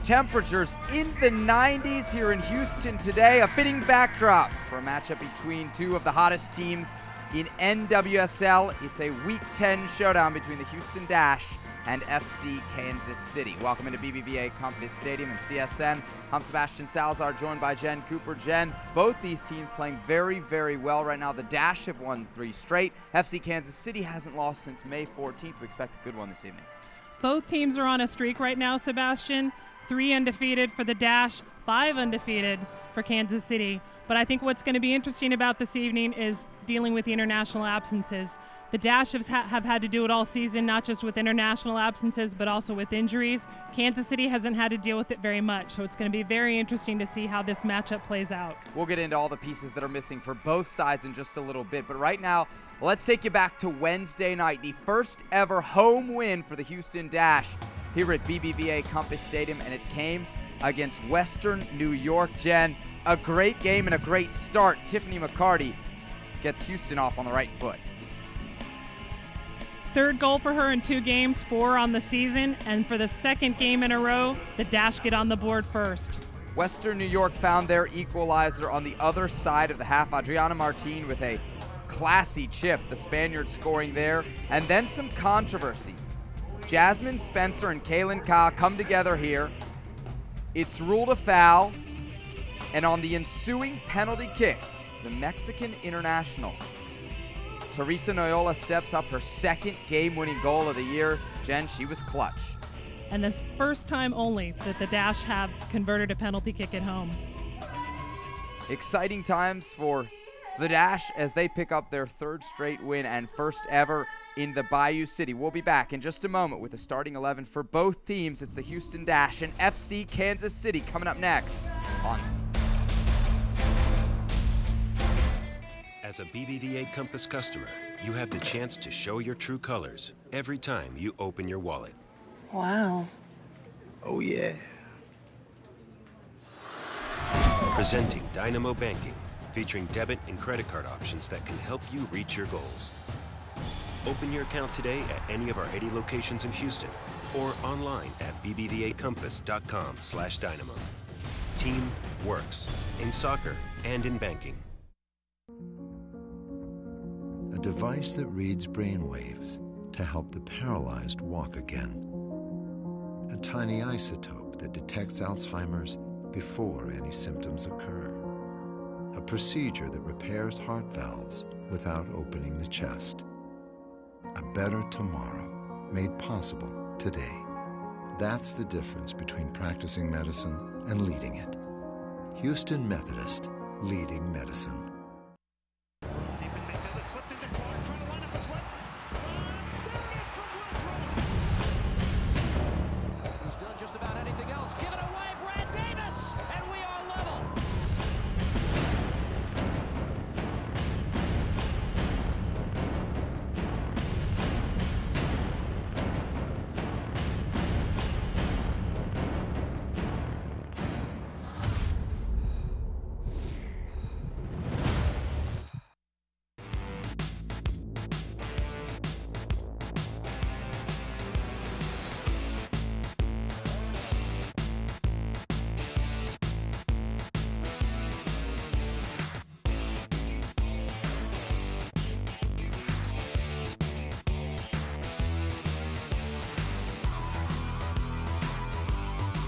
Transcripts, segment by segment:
Temperatures in the 90s here in Houston today. A fitting backdrop for a matchup between two of the hottest teams in NWSL. It's a Week 10 showdown between the Houston Dash and FC Kansas City. Welcome into BBVA Compass Stadium in CSN. I'm Sebastian Salazar, joined by Jen Cooper. Jen, both these teams playing very, very well right now. The Dash have won 3 straight. FC Kansas City hasn't lost since May 14th. We expect a good one this evening. Both teams are on a streak right now, Sebastian. 3 undefeated for the Dash, 5 undefeated for Kansas City. But I think what's going to be interesting about this evening is dealing with the international absences. The Dash have had to do it all season, not just with international absences, but also with injuries. Kansas City hasn't had to deal with it very much, so it's going to be very interesting to see how this matchup plays out. We'll get into all the pieces that are missing for both sides in just a little bit, but right now, let's take you back to Wednesday night, the first ever home win for the Houston Dash here at BBVA Compass Stadium, and it came against Western New York. Jen, a great game and a great start. Tiffany McCarty gets Houston off on the right foot. 3rd goal for her in 2 games, 4 on the season, and for the 2nd game in a row, the Dash get on the board first. Western New York found their equalizer on the other side of the half. Adriana Martin with a classy chip, the Spaniard scoring there, and then some controversy. Jasmine Spencer and Kaylin Ka come together here. It's ruled a foul, and on the ensuing penalty kick, the Mexican international Teresa Noyola steps up, her 2nd game-winning goal of the year. Jen, she was clutch. And the first time only that the Dash have converted a penalty kick at home. Exciting times for the Dash as they pick up their 3rd straight win and first ever in the Bayou City. We'll be back in just a moment with the starting 11 for both teams. It's the Houston Dash and FC Kansas City coming up next on. As a BBVA Compass customer, you have the chance to show your true colors every time you open your wallet. Wow. Oh, yeah. Presenting Dynamo Banking, featuring debit and credit card options that can help you reach your goals. Open your account today at any of our 80 locations in Houston or online at bbvacompass.com/dynamo. Team works in soccer and in banking. A device that reads brainwaves to help the paralyzed walk again. A tiny isotope that detects Alzheimer's before any symptoms occur. A procedure that repairs heart valves without opening the chest. A better tomorrow made possible today. That's the difference between practicing medicine and leading it. Houston Methodist, leading medicine.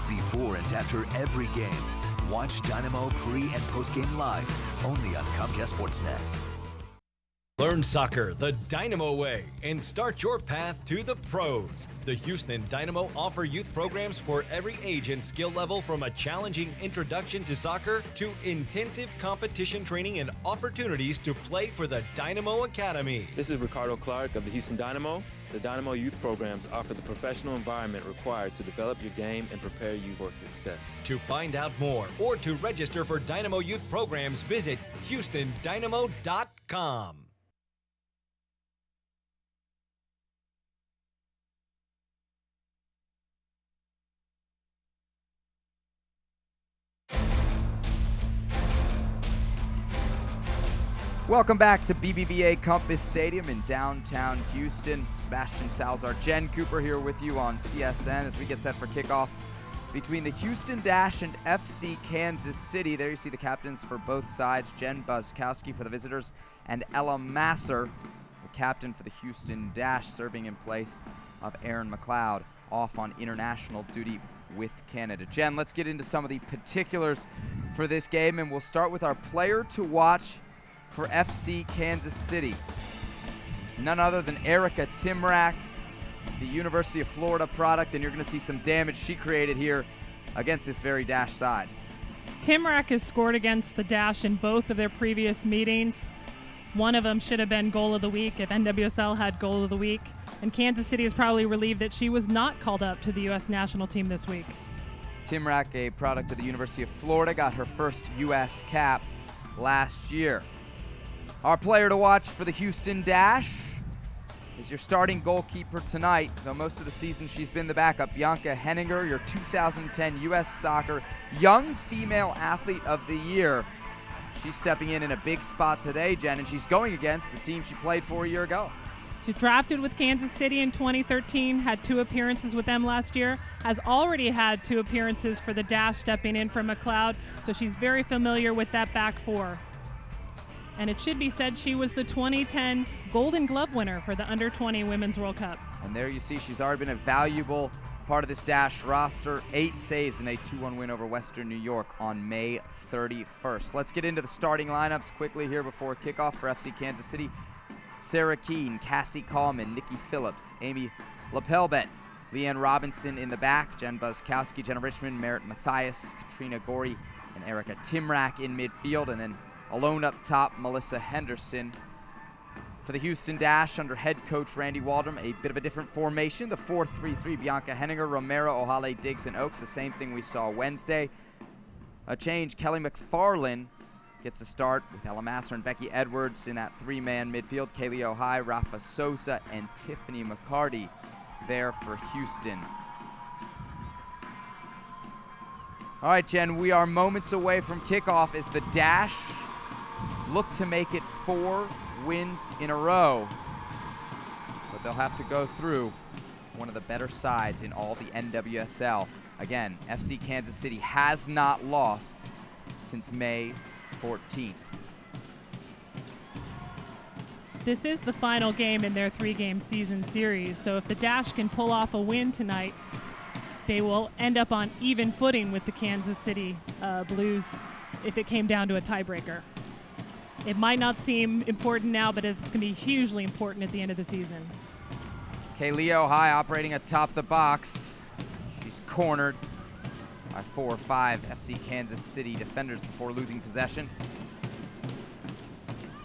Before and after every game, watch Dynamo pre- and post-game live, only on Comcast Sportsnet. Learn soccer the Dynamo way and start your path to the pros. The Houston Dynamo offer youth programs for every age and skill level, from a challenging introduction to soccer to intensive competition training and opportunities to play for the Dynamo Academy. This is Ricardo Clark of the Houston Dynamo. The Dynamo youth programs offer the professional environment required to develop your game and prepare you for success. To find out more or to register for Dynamo youth programs, visit HoustonDynamo.com. Welcome back to BBVA Compass Stadium in downtown Houston. Sebastian Salazar, Jen Cooper here with you on CSN as we get set for kickoff between the Houston Dash and FC Kansas City. There you see the captains for both sides, Jen Buskowski for the visitors and Ella Masser, the captain for the Houston Dash, serving in place of Aaron McLeod, off on international duty with Canada. Jen, let's get into some of the particulars for this game, and we'll start with our player to watch for FC Kansas City. None other than Erica Timrak, the University of Florida product, and you're going to see some damage she created here against this very Dash side. Timrak has scored against the Dash in both of their previous meetings. One of them should have been goal of the week if NWSL had goal of the week. And Kansas City is probably relieved that she was not called up to the U.S. national team this week. Timrak, a product of the University of Florida, got her first U.S. cap last year. Our player to watch for the Houston Dash is your starting goalkeeper tonight, though most of the season she's been the backup. Bianca Henninger, your 2010 U.S. Soccer Young Female Athlete of the Year. She's stepping in a big spot today, Jen, and she's going against the team she played for a year ago. She's drafted with Kansas City in 2013, had 2 appearances with them last year, has already had 2 appearances for the Dash, stepping in for McLeod, so she's very familiar with that back four. And it should be said she was the 2010 Golden Glove winner for the Under-20 Women's World Cup. And there you see she's already been a valuable part of this Dash roster. 8 saves in a 2-1 win over Western New York on May 31st. Let's get into the starting lineups quickly here before kickoff for FC Kansas City. Sarah Keene, Cassie Kallman, Nikki Phillips, Amy Lapelbet, Leanne Robinson in the back, Jen Buskowski, Jenna Richmond, Merritt Mathias, Katrina Gorey, and Erica Timrak in midfield, and then alone up top, Melissa Henderson. For the Houston Dash, under head coach Randy Waldrum, a bit of a different formation. The 4-3-3, Bianca Henninger, Romero, Ohale, Diggs, and Oakes, the same thing we saw Wednesday. A change, Kelly McFarlane gets a start with Ella Masser and Becky Edwards in that 3-man midfield. Kaylee Ohai, Rafa Sosa, and Tiffany McCarty there for Houston. All right, Jen, we are moments away from kickoff as the Dash look to make it 4 wins in a row. But they'll have to go through one of the better sides in all the NWSL. Again, FC Kansas City has not lost since May 14th. This is the final game in their 3-game season series, so if the Dash can pull off a win tonight, they will end up on even footing with the Kansas City Blues if it came down to a tiebreaker. It might not seem important now, but it's going to be hugely important at the end of the season. Kaylee Ohai operating atop the box. She's cornered by 4 or 5 FC Kansas City defenders before losing possession.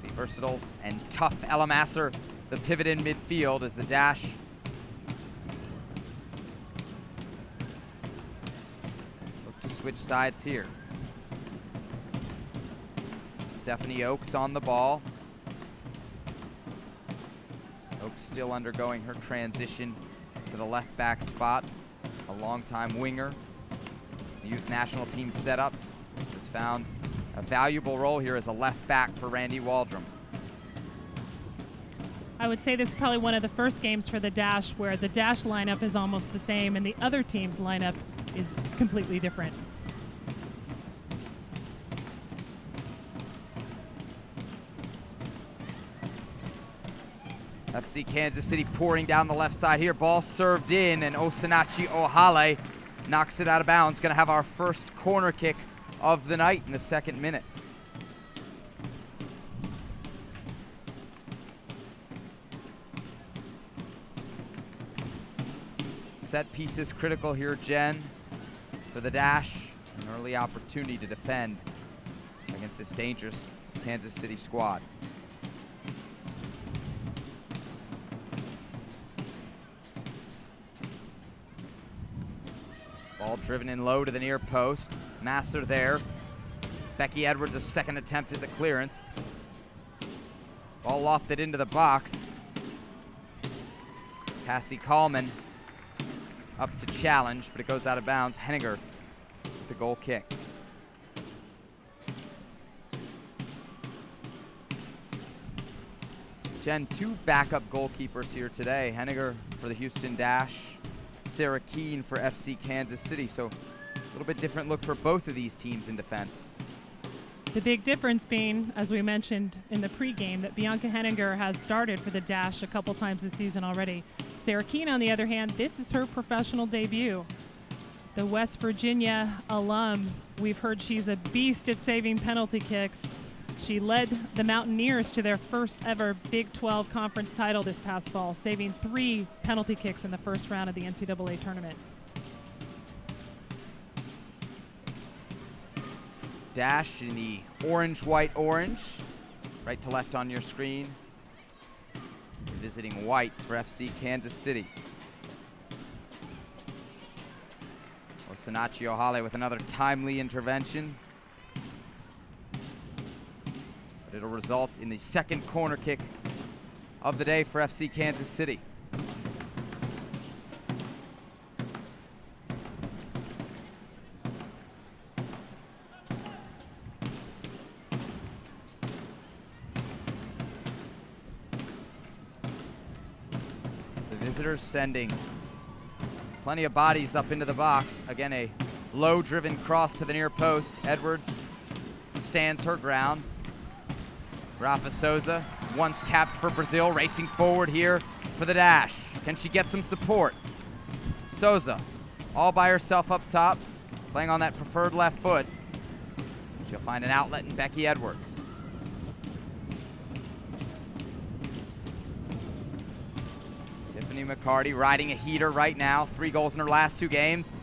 The versatile and tough Ella Masser, the pivot in midfield as the Dash look to switch sides here. Stephanie Oakes on the ball. Oakes still undergoing her transition to the left back spot. A longtime winger. The youth national team setups has found a valuable role here as a left back for Randy Waldrum. I would say this is probably one of the first games for the Dash where the Dash lineup is almost the same and the other team's lineup is completely different. FC Kansas City pouring down the left side here. Ball served in, and Osinachi Ohale knocks it out of bounds. Going to have our first corner kick of the night in the 2nd minute. Set pieces critical here, Jen, for the Dash. An early opportunity to defend against this dangerous Kansas City squad. Ball driven in low to the near post. Masser there. Becky Edwards, a second attempt at the clearance. Ball lofted into the box. Cassie Kallman up to challenge, but it goes out of bounds. Henninger with the goal kick. Jen, 2 backup goalkeepers here today. Henninger for the Houston Dash, Sarah Keene for FC Kansas City. So little bit different look for both of these teams in defense. The big difference being, as we mentioned in the pregame, that Bianca Henninger has started for the Dash a couple times this season already. Sarah Keene, on the other hand, this is her professional debut. The West Virginia alum, we've heard she's a beast at saving penalty kicks. She led the Mountaineers to their first ever Big 12 conference title this past fall, saving 3 penalty kicks in the first round of the NCAA tournament. Dash in the orange, white, orange. Right to left on your screen. Visiting whites for FC Kansas City. Osinachi Ohale with another timely intervention. But it'll result in the second corner kick of the day for FC Kansas City. Visitors sending plenty of bodies up into the box. Again, a low-driven cross to the near post. Edwards stands her ground. Rafa Souza, once capped for Brazil, racing forward here for the Dash. Can she get some support? Souza, all by herself up top, playing on that preferred left foot. She'll find an outlet in Becky Edwards. McCarty riding a heater right now. 3 goals in her last 2 games.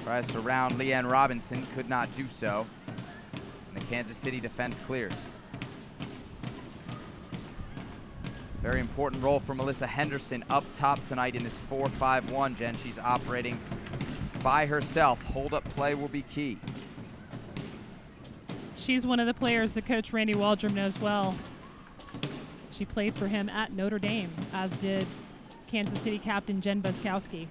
Tries to round Leanne Robinson, could not do so. And the Kansas City defense clears. Very important role for Melissa Henderson up top tonight in this 4-5-1, Jen. She's operating by herself. Hold-up play will be key. She's one of the players that Coach Randy Waldrum knows well. She played for him at Notre Dame, as did Kansas City captain Jen Buskowski.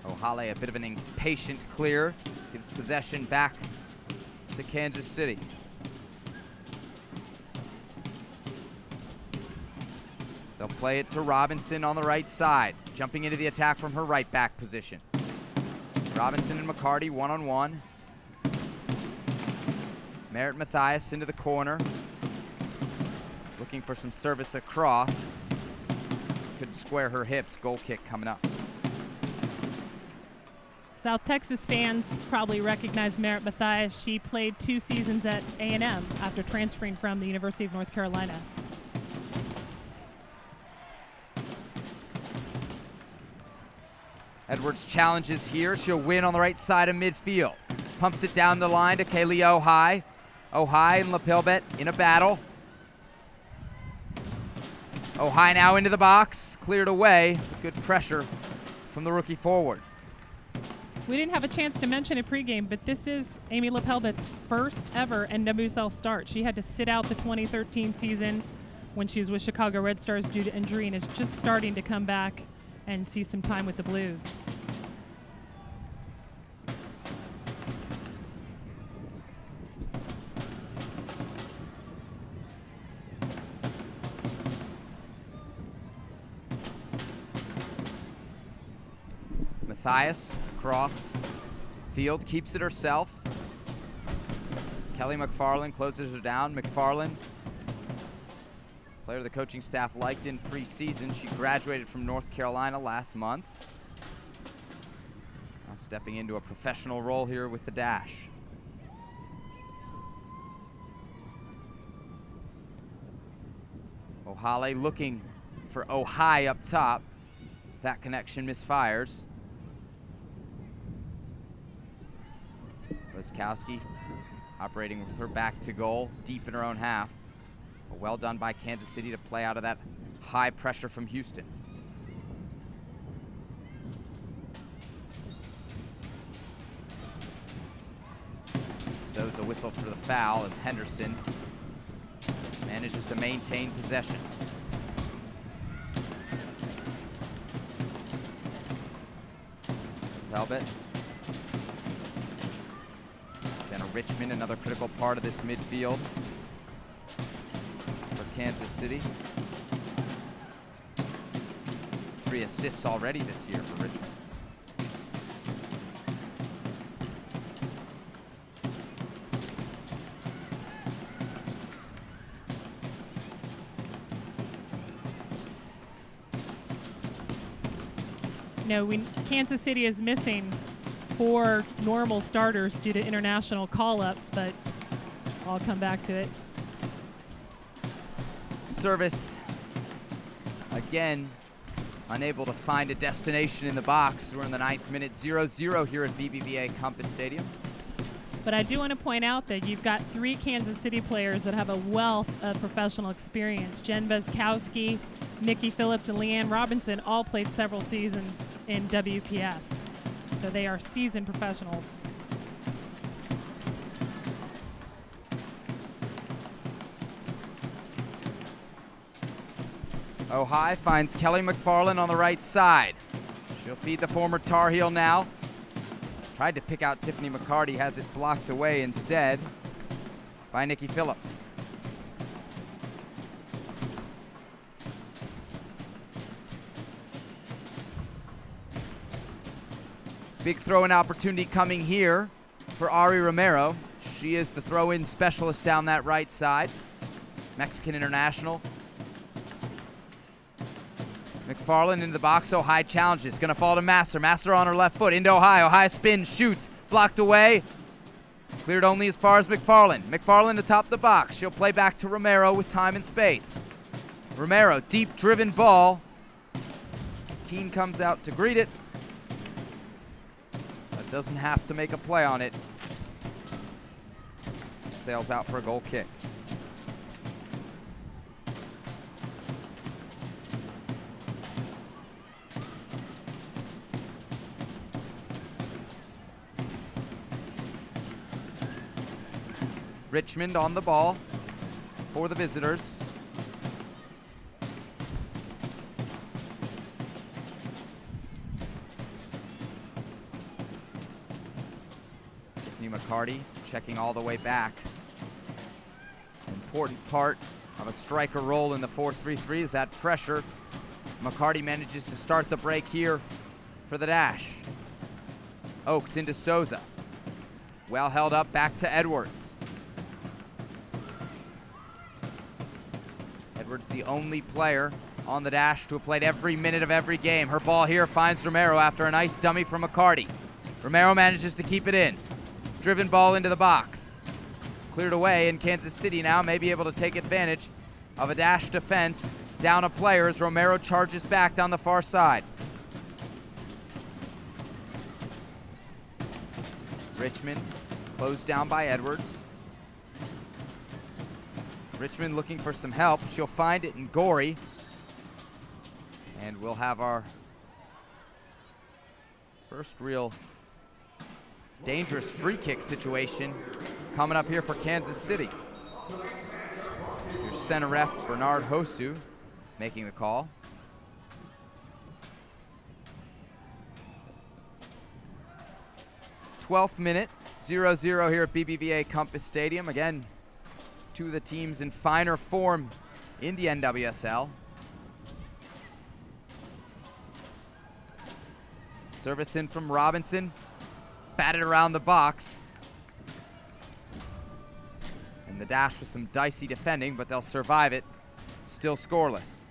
Ohale, a bit of an impatient clear, gives possession back to Kansas City. They'll play it to Robinson on the right side, jumping into the attack from her right back position. Robinson and McCarty one-on-one. Merritt Mathias into the corner, looking for some service across. Could square her hips. Goal kick coming up. South Texas fans probably recognize Merritt Mathias. She played 2 seasons at A&M after transferring from the University of North Carolina. Edwards challenges here. She'll win on the right side of midfield. Pumps it down the line to Kaylee Ohai. Ohai and Lepelbet in a battle. Ohai now into the box. Cleared away. Good pressure from the rookie forward. We didn't have a chance to mention it pregame, but this is Amy Lepelbet's first ever NWSL start. She had to sit out the 2013 season when she was with Chicago Red Stars due to injury and is just starting to come back and see some time with the Blues. Mathias across field, keeps it herself. As Kelly McFarland closes her down. McFarland, player the coaching staff liked in preseason. She graduated from North Carolina last month. Now stepping into a professional role here with the Dash. Ohale looking for Ohai up top. That connection misfires. Buskowski operating with her back to goal, deep in her own half. But well done by Kansas City to play out of that high pressure from Houston. Souza whistled for the foul as Henderson manages to maintain possession. Talbot. Jenna Richmond, another critical part of this midfield for Kansas City. 3 assists already this year for Richmond. Kansas City is missing 4 normal starters due to international call-ups, but I'll come back to it. Service, again, unable to find a destination in the box. We're in the 9th minute, 0-0 here at BBVA Compass Stadium. But I do want to point out that you've got 3 Kansas City players that have a wealth of professional experience. Jen Bezkowski, Nikki Phillips, and Leanne Robinson all played several seasons in WPS. So they are seasoned professionals. Ojai finds Kelly McFarland on the right side. She'll feed the former Tar Heel now. Tried to pick out Tiffany McCarty, has it blocked away instead by Nikki Phillips. Big throw-in opportunity coming here for Ari Romero. She is the throw-in specialist down that right side. Mexican international. McFarland into the box. Ojai challenges. Going to fall to Master. Master on her left foot. Into Ojai. Ojai spins, shoots. Blocked away. Cleared only as far as McFarland. McFarland atop the box. She'll play back to Romero with time and space. Romero, deep driven ball. Keene comes out to greet it. But doesn't have to make a play on it. Sails out for a goal kick. Richmond on the ball for the visitors. Tiffany McCarty checking all the way back. An important part of a striker role in the 4-3-3 is that pressure. McCarty manages to start the break here for the dash. Oakes into Souza. Well held up, back to Edwards. Edwards, the only player on the dash to have played every minute of every game. Her ball here finds Romero after a nice dummy from McCarty. Romero manages to keep it in. Driven ball into the box. Cleared away, and Kansas City now may be able to take advantage of a dash defense. Down a player as Romero charges back down the far side. Richmond closed down by Edwards. Richmond looking for some help. She'll find it in Gorey. And we'll have our first real dangerous free kick situation coming up here for Kansas City. Here's center ref Bernard Hosu making the call. '12th minute, 0-0 here at BBVA Compass Stadium. Again, two of the teams in finer form in the NWSL. Service in from Robinson, batted around the box. And the dash with some dicey defending, but they'll survive it, still scoreless.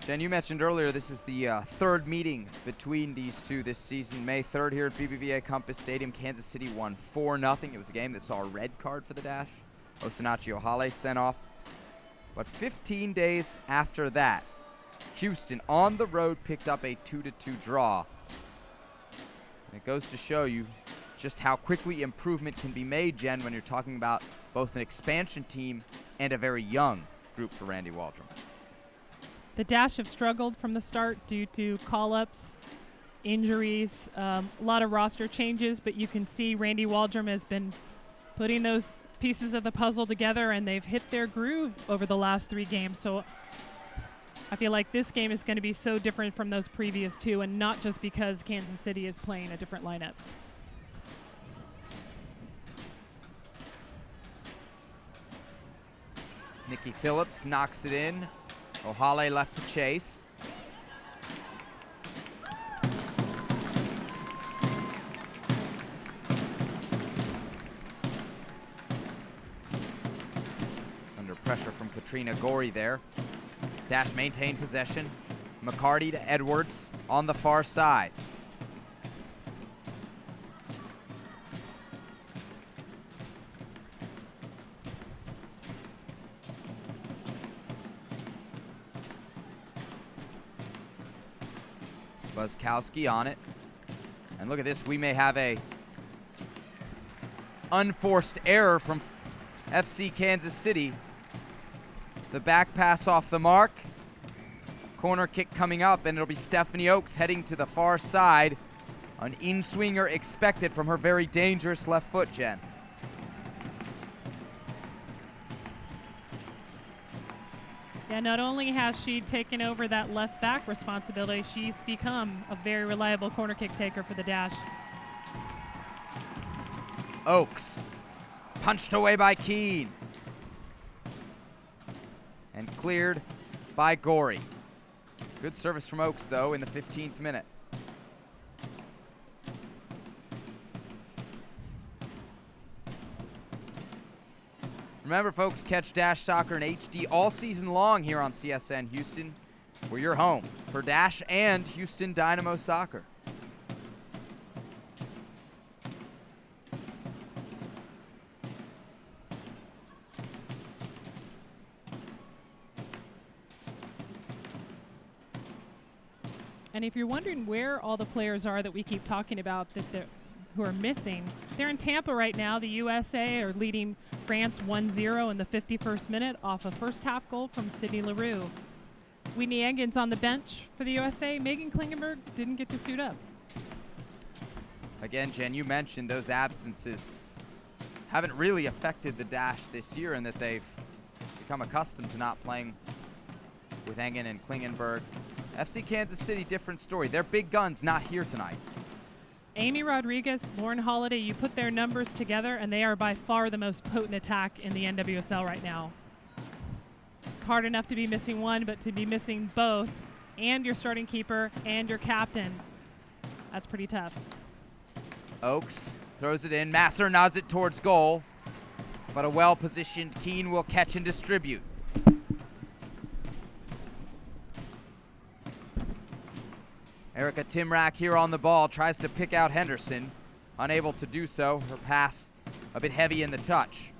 Jen, you mentioned earlier this is the third meeting between these two this season. May 3rd here at BBVA Compass Stadium. Kansas City won 4-0. It was a game that saw a red card for the dash. Osinachi Ohale sent off. But 15 days after that, Houston on the road picked up a 2-2 draw. And it goes to show you just how quickly improvement can be made, Jen, when you're talking about both an expansion team and a very young group for Randy Waldrum. The Dash have struggled from the start due to call-ups, injuries, a lot of roster changes, but you can see Randy Waldrum has been putting those pieces of the puzzle together, and they've hit their groove over the last 3 games. So I feel like this game is going to be so different from those previous two, and not just because Kansas City is playing a different lineup. Nikki Phillips knocks it in. Ohale left to chase. Under pressure from Katrina Gorey there. Dash maintained possession. McCarty to Edwards on the far side. Buzzkowski on it. And look at this, we may have a unforced error from FC Kansas City. The back pass off the mark. Corner kick coming up, and it'll be Stephanie Oakes heading to the far side. An in-swinger expected from her very dangerous left foot, Jen. Yeah, not only has she taken over that left back responsibility, she's become a very reliable corner kick taker for the Dash. Oakes punched away by Keene. And cleared by Gorey. Good service from Oakes, though, in the 15th minute. Remember, folks, catch Dash Soccer in HD all season long here on CSN Houston. We're your home for Dash and Houston Dynamo Soccer. And if you're wondering where all the players are that we keep talking about who are missing, they're in Tampa right now. The USA are leading France 1-0 in the 51st minute off a first half goal from Sydney Leroux. Whitney Engen's on the bench for the USA. Megan Klingenberg didn't get to suit up. Again, Jen, you mentioned those absences haven't really affected the Dash this year, and that they've become accustomed to not playing with Engen and Klingenberg. FC Kansas City, different story. They're big guns not here tonight. Amy Rodriguez, Lauren Holiday, you put their numbers together, and they are by far the most potent attack in the NWSL right now. It's hard enough to be missing one, but to be missing both, and your starting keeper and your captain, that's pretty tough. Oakes throws it in. Masser nods it towards goal, but a well-positioned Keene will catch and distribute. Erica Timrak here on the ball, tries to pick out Henderson. Unable to do so. Her pass a bit heavy in the touch.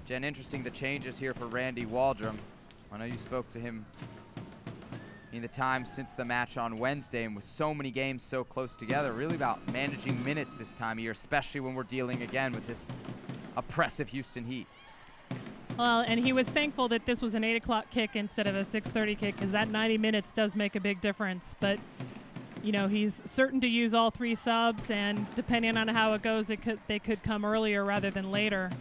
Jen, interesting the changes here for Randy Waldrum. I know you spoke to him in the time since the match on Wednesday, and with so many games so close together, really about managing minutes this time of year, especially when we're dealing again with this oppressive Houston Heat. Well, and he was thankful that this was an 8 o'clock kick instead of a 6:30 kick, because that 90 minutes does make a big difference. But, you know, he's certain to use all three subs, and depending on how it goes, they could come earlier rather than later.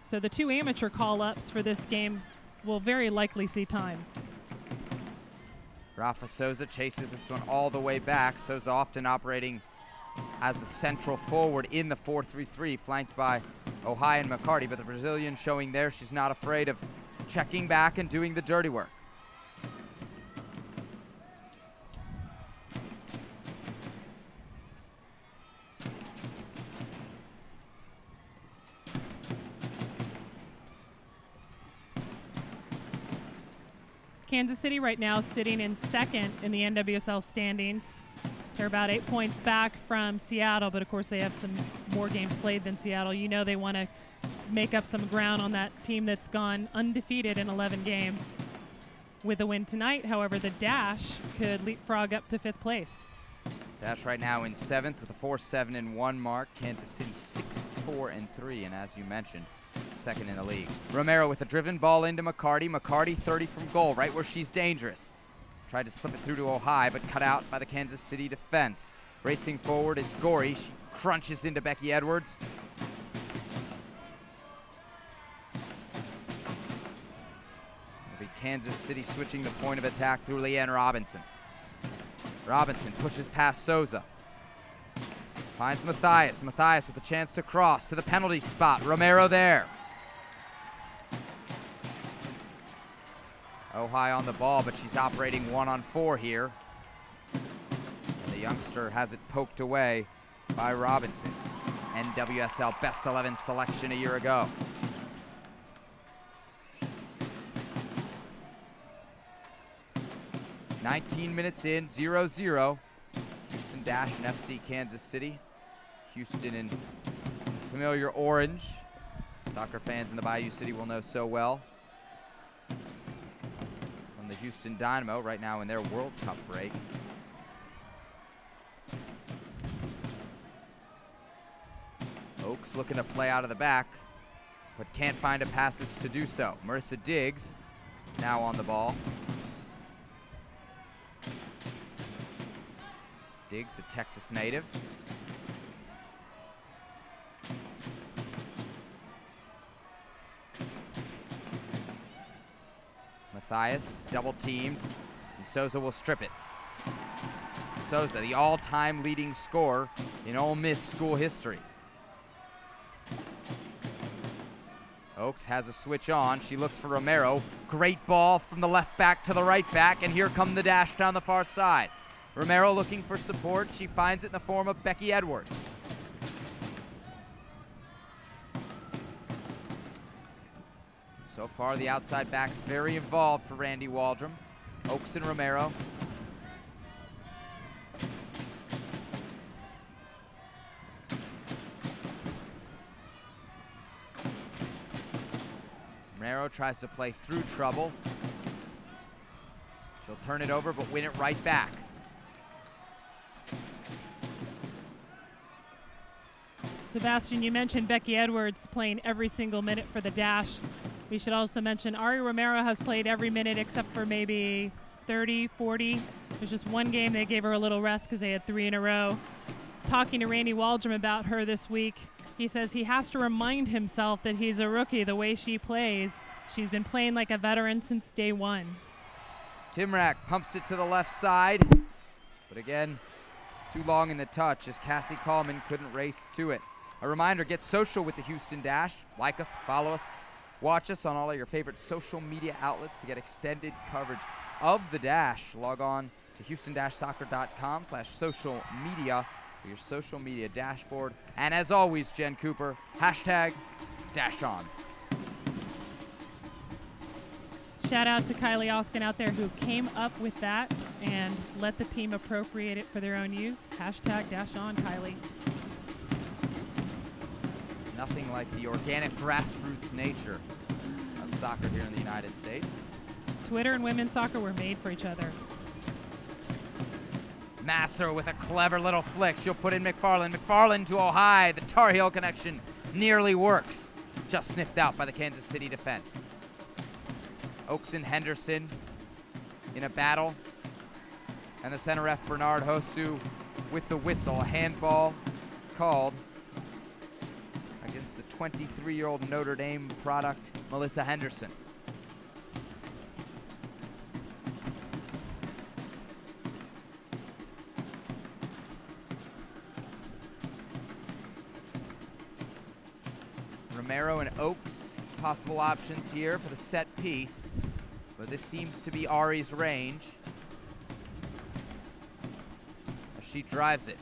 So the two amateur call-ups for this game will very likely see time. Rafa Souza chases this one all the way back. Souza often operating as a central forward in the 4-3-3, flanked by Ohai and McCarty, but the Brazilian showing there she's not afraid of checking back and doing the dirty work. Kansas City right now sitting in second in the NWSL standings. They're about 8 points back from Seattle, but of course they have some more games played than Seattle. You know they want to make up some ground on that team that's gone undefeated in 11 games. With a win tonight, however, the Dash could leapfrog up to 5th place. Dash right now in 7th with a 4-7-1 mark. Kansas City 6 24-3, and as you mentioned, second in the league. Romero with a driven ball into McCarty. McCarty 30 from goal, right where she's dangerous. Tried to slip it through to Ohio, but cut out by the Kansas City defense. Racing forward, it's Gorey. She crunches into Becky Edwards. It'll be Kansas City switching the point of attack through Leanne Robinson. Robinson pushes past Souza. Finds Matthias. Matthias with a chance to cross to the penalty spot. Romero there. Ohio on the ball, but she's operating 1-on-4 here. And the youngster has it poked away by Robinson. NWSL Best 11 selection a year ago. "19 minutes in, 0-0. Houston Dash and FC Kansas City. Houston in familiar orange. Soccer fans in the Bayou City will know so well. From the Houston Dynamo right now in their World Cup break. Oaks looking to play out of the back, but can't find a passes to do so. Marissa Diggs now on the ball. Diggs, a Texas native. Matthias double teamed, and Souza will strip it. Souza, the all-time leading scorer in Ole Miss school history. Oaks has a switch on. She looks for Romero. Great ball from the left back to the right back, and here come the Dash down the far side. Romero looking for support. She finds it in the form of Becky Edwards. So far, the outside back's very involved for Randy Waldrum. Oaks and Romero. Romero tries to play through trouble. She'll turn it over, but win it right back. Sebastian, you mentioned Becky Edwards playing every single minute for the Dash. We should also mention Ari Romero has played every minute except for maybe 30, 40. There's just one game they gave her a little rest because they had 3 in a row. Talking to Randy Waldrum about her this week, he says he has to remind himself that he's a rookie the way she plays. She's been playing like a veteran since day one. Timrak pumps it to the left side, but again, too long in the touch as Cassie Coleman couldn't race to it. A reminder, get social with the Houston Dash. Like us, follow us, watch us on all of your favorite social media outlets to get extended coverage of the Dash. Log on to houston-soccer.com/social media for your social media dashboard. And as always, Jen Cooper, #DashOn. Shout out to Kylie Austin out there who came up with that and let the team appropriate it for their own use. #DashOn, Kylie. Nothing like the organic grassroots nature of soccer here in the United States. Twitter and women's soccer were made for each other. Masser with a clever little flick. She'll put in McFarland. McFarland to Ohio. The Tar Heel connection nearly works. Just sniffed out by the Kansas City defense. Oaks and Henderson in a battle. And the center ref, Bernard Hosu, with the whistle. A handball called against the 23-year-old Notre Dame product, Melissa Henderson. Romero and Oaks, possible options here for the set piece, but this seems to be Ari's range. She drives it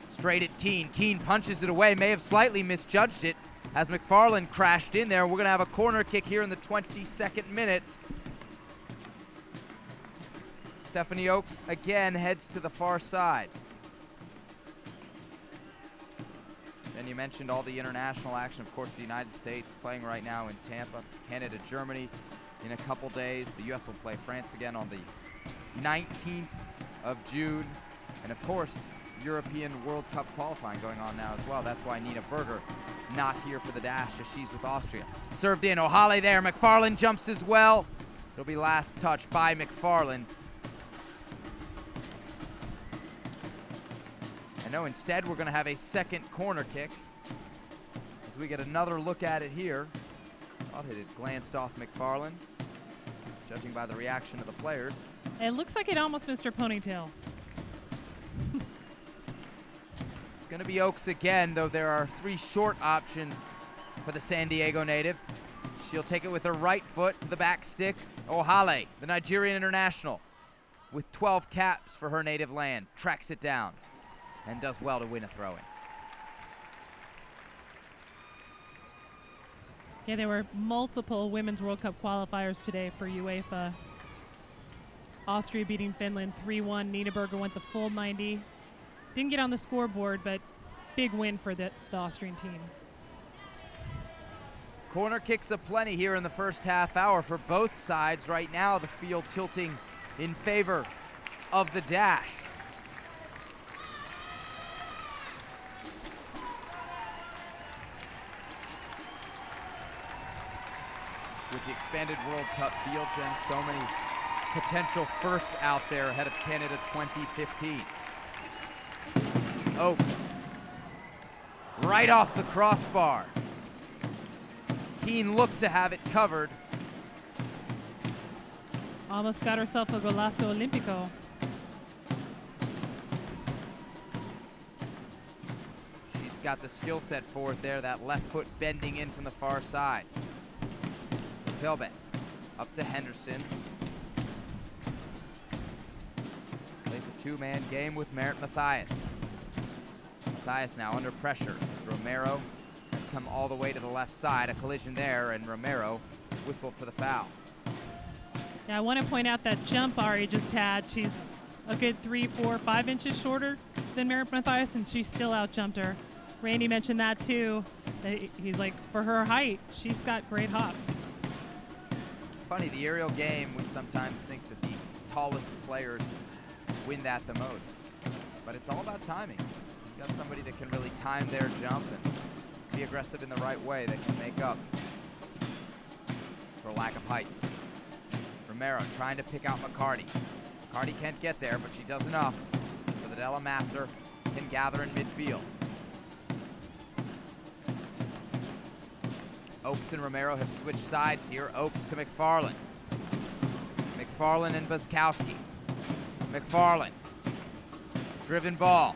straight at Keene. Keene punches it away, may have slightly misjudged it as McFarland crashed in there. We're going to have a corner kick here in the 22nd minute. Stephanie Oaks again heads to the far side. And you mentioned all the international action. Of course, the United States playing right now in Tampa. Canada, Germany in a couple days. The U.S. will play France again on the 19th of June. And of course, European World Cup qualifying going on now as well. That's why Nina Berger not here for the dash as she's with Austria. Served in, O'Hale there, McFarland jumps as well. It'll be last touch by McFarland. And no, instead we're gonna have a second corner kick as we get another look at it here. Thought it had glanced off McFarland, judging by the reaction of the players. It looks like it almost missed her ponytail. It's going to be Oaks again, though there are 3 short options for the San Diego native. She'll take it with her right foot to the back stick. O'Hale, the Nigerian international, with 12 caps for her native land, tracks it down and does well to win a throw-in. Yeah, there were multiple Women's World Cup qualifiers today for UEFA. Austria beating Finland 3-1. Nina Berger went the full 90. Didn't get on the scoreboard, but big win for the Austrian team. Corner kicks aplenty here in the first half hour for both sides. Right now, the field tilting in favor of the dash. With the expanded World Cup field, Jen, so many potential firsts out there ahead of Canada 2015. Oaks, right off the crossbar. Keen looked to have it covered. Almost got herself a golazo olímpico. She's got the skill set for it there, that left foot bending in from the far side. Pilbeck up to Henderson. Plays a 2-man game with Merritt Mathias. Mathias now under pressure. Romero has come all the way to the left side. A collision there, and Romero whistled for the foul. Now I want to point out that jump Ari just had. She's a good 3, 4, 5 inches shorter than Merritt Mathias, and she still out-jumped her. Randy mentioned that too. He's like, for her height, she's got great hops. Funny, the aerial game, we sometimes think that the tallest players win that the most. But it's all about timing. You've got somebody that can really time their jump and be aggressive in the right way that can make up for lack of height. Romero trying to pick out McCarty. McCarty can't get there, but she does enough so that Ella Masser can gather in midfield. Oaks and Romero have switched sides here. Oaks to McFarland. McFarland and Buskowski. McFarland. Driven ball.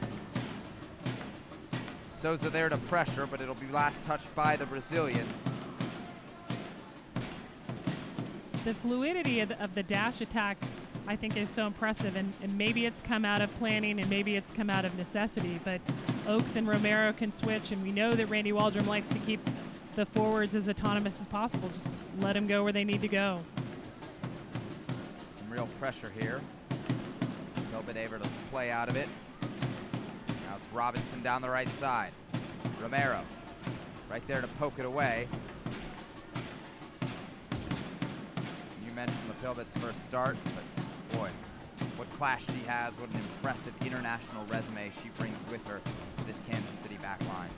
Souza there to pressure, but it'll be last touched by the Brazilian. The fluidity of the dash attack, I think, is so impressive, and maybe it's come out of planning and maybe it's come out of necessity, but Oaks and Romero can switch, and we know that Randy Waldrum likes to keep the forwards as autonomous as possible. Just let them go where they need to go. Some real pressure here. A little bit able to play out of it. Now it's Robinson down the right side. Romero right there to poke it away. You mentioned Lepilbet's first start, but boy, what class she has, what an impressive international resume she brings with her to this Kansas City back line.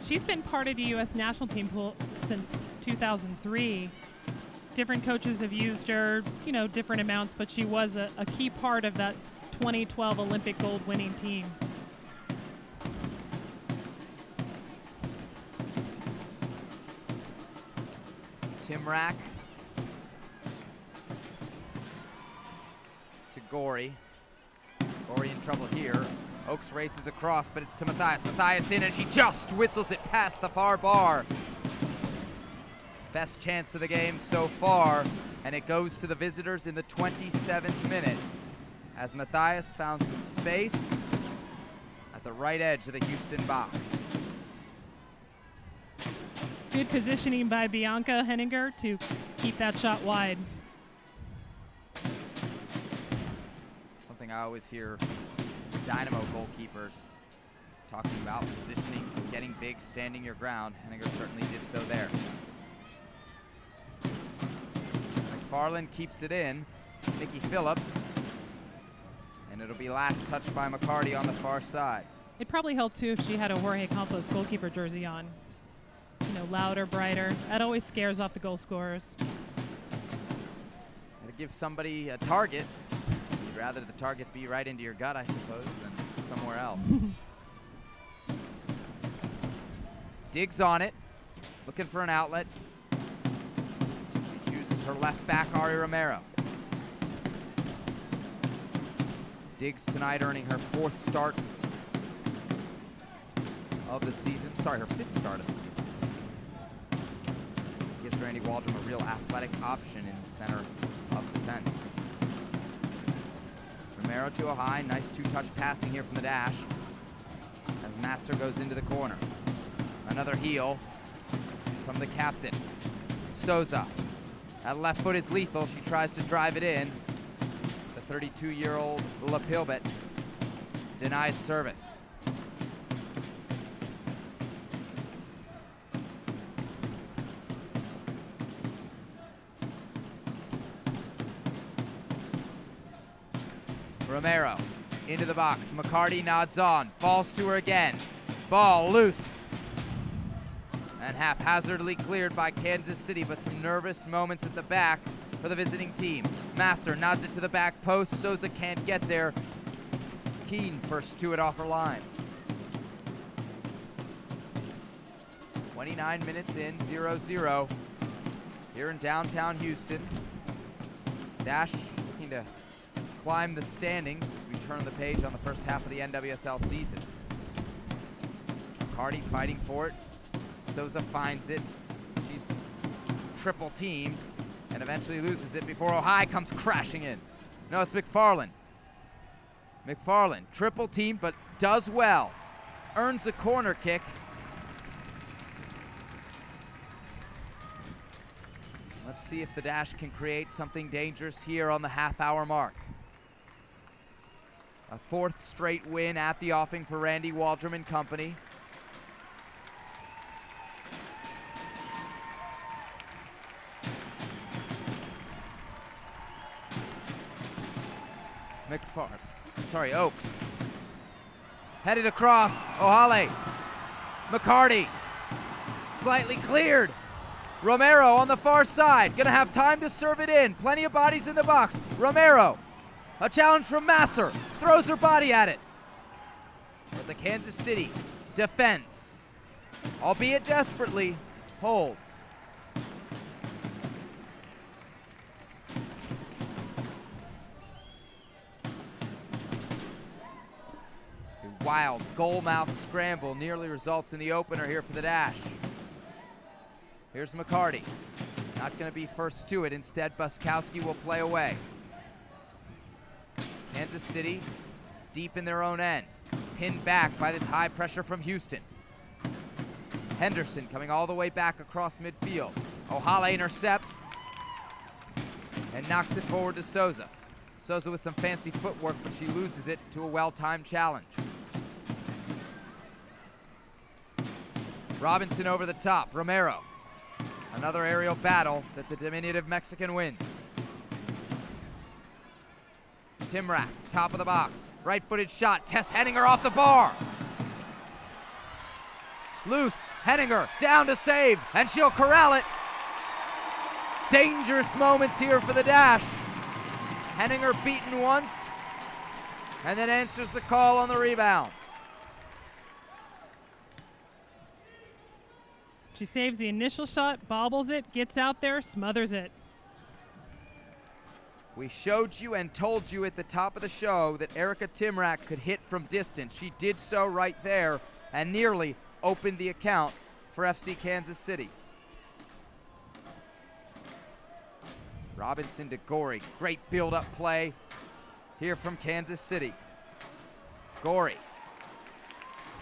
She's been part of the U.S. national team pool since 2003. Different coaches have used her, different amounts, but she was a key part of that 2012 Olympic gold winning team. Timrak to Gorey. Gorey in trouble here. Oaks races across, but it's to Mathias. Mathias in, and she just whistles it past the far bar. Best chance of the game so far, and it goes to the visitors in the 27th minute as Mathias found some space at the right edge of the Houston box. Good positioning by Bianca Henninger to keep that shot wide. Something I always hear Dynamo goalkeepers talking about: positioning, getting big, standing your ground. Henninger certainly did so there. McFarland keeps it in. Nikki Phillips. And it'll be last touched by McCarty on the far side. It probably helped too if she had a Jorge Campos goalkeeper jersey on. You know, louder, brighter. That always scares off the goal scorers. To give somebody a target, you'd rather the target be right into your gut, I suppose, than somewhere else. Digs on it, looking for an outlet. She chooses her left back, Ari Romero. Diggs tonight earning her 4th start of the season. Sorry, her 5th start of the season. Gives Randy Waldrum a real athletic option in the center of defense. Romero to a high, nice 2-touch passing here from the dash as Masser goes into the corner. Another heel from the captain. Souza. That left foot is lethal. She tries to drive it in. The 32-year-old Lapilbet denies service. Romero into the box. McCarty nods on. Falls to her again. Ball loose. And haphazardly cleared by Kansas City, but some nervous moments at the back for the visiting team. Masser nods it to the back post. Souza can't get there. Keene first to it off her line. 29 minutes in, 0-0 here in downtown Houston. Dash looking to climb the standings as we turn the page on the first half of the NWSL season. McCarty fighting for it. Souza finds it. She's triple teamed and eventually loses it before Ohio comes crashing in. No, it's McFarland. McFarland, triple teamed, but does well. Earns a corner kick. Let's see if the Dash can create something dangerous here on the half-hour mark. A 4th straight win at the offing for Randy Waldrum and company. Oaks. Headed across, Ohale. McCarty, slightly cleared. Romero on the far side, gonna have time to serve it in. Plenty of bodies in the box. Romero, a challenge from Masser, throws her body at it. But the Kansas City defense, albeit desperately, holds. Wild goal-mouth scramble nearly results in the opener here for the Dash. Here's McCarty. Not going to be first to it. Instead, Buskowski will play away. Kansas City deep in their own end. Pinned back by this high pressure from Houston. Henderson coming all the way back across midfield. Ohale intercepts and knocks it forward to Souza. Souza with some fancy footwork, but she loses it to a well-timed challenge. Robinson over the top. Romero. Another aerial battle that the diminutive Mexican wins. Timrak, top of the box. Right-footed shot. Tess Henninger off the bar. Loose. Henninger down to save, and she'll corral it. Dangerous moments here for the Dash. Henninger beaten once, and then answers the call on the rebound. She saves the initial shot, bobbles it, gets out there, smothers it. We showed you and told you at the top of the show that Erica Timrak could hit from distance. She did so right there and nearly opened the account for FC Kansas City. Robinson to Gorey. Great build-up play here from Kansas City. Gorey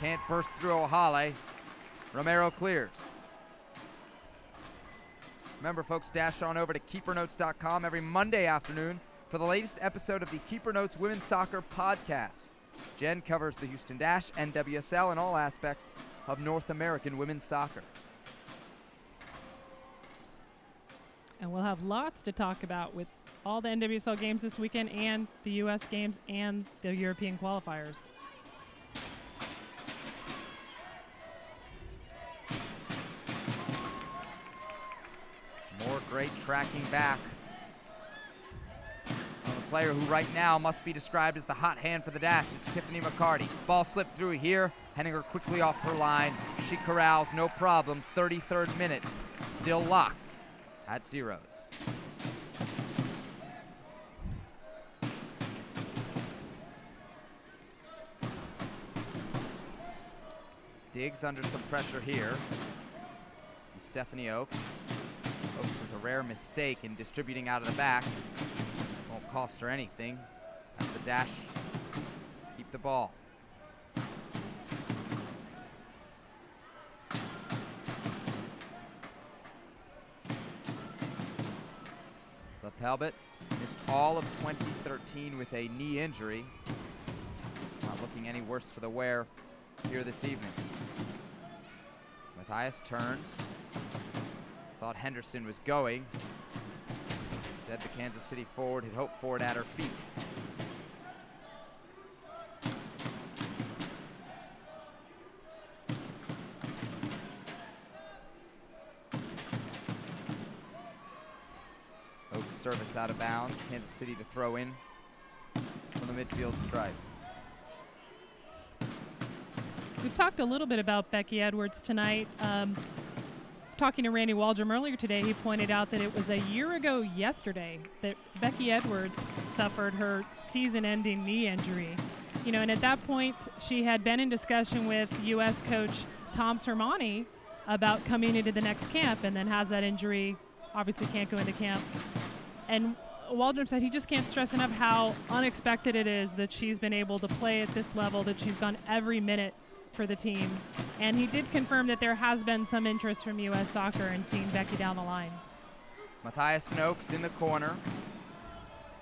can't burst through Ohale. Romero clears. Remember, folks, dash on over to KeeperNotes.com every Monday afternoon for the latest episode of the Keeper Notes Women's Soccer Podcast. Jen covers the Houston Dash, NWSL, and all aspects of North American women's soccer. And we'll have lots to talk about with all the NWSL games this weekend and the U.S. games and the European qualifiers. More great tracking back on the player who right now must be described as the hot hand for the dash. It's Tiffany McCarty. Ball slipped through here. Henninger quickly off her line. She corrals, no problems. 33rd minute, still locked at zeros. Diggs under some pressure here. Stephanie Oakes. Oakes with a rare mistake in distributing out of the back. Won't cost her anything. That's the dash. Keep the ball. LaPelbet missed all of 2013 with a knee injury. Not looking any worse for the wear here this evening. Matthias turns. Thought Henderson was going. Instead, the Kansas City forward had hoped for it at her feet. Oak's service out of bounds. Kansas City to throw in from the midfield stripe. We've talked a little bit about Becky Edwards tonight. Talking to Randy Waldrum earlier today, he pointed out that it was a year ago yesterday that Becky Edwards suffered her season-ending knee injury. You know, and at that point, she had been in discussion with U.S. coach Tom Sermani about coming into the next camp, and then has that injury, obviously can't go into camp. And Waldrum said he just can't stress enough how unexpected it is that she's been able to play at this level, that she's gone every minute for the team. And he did confirm that there has been some interest from U.S. Soccer in seeing Becky down the line. Matthias Snokes in the corner.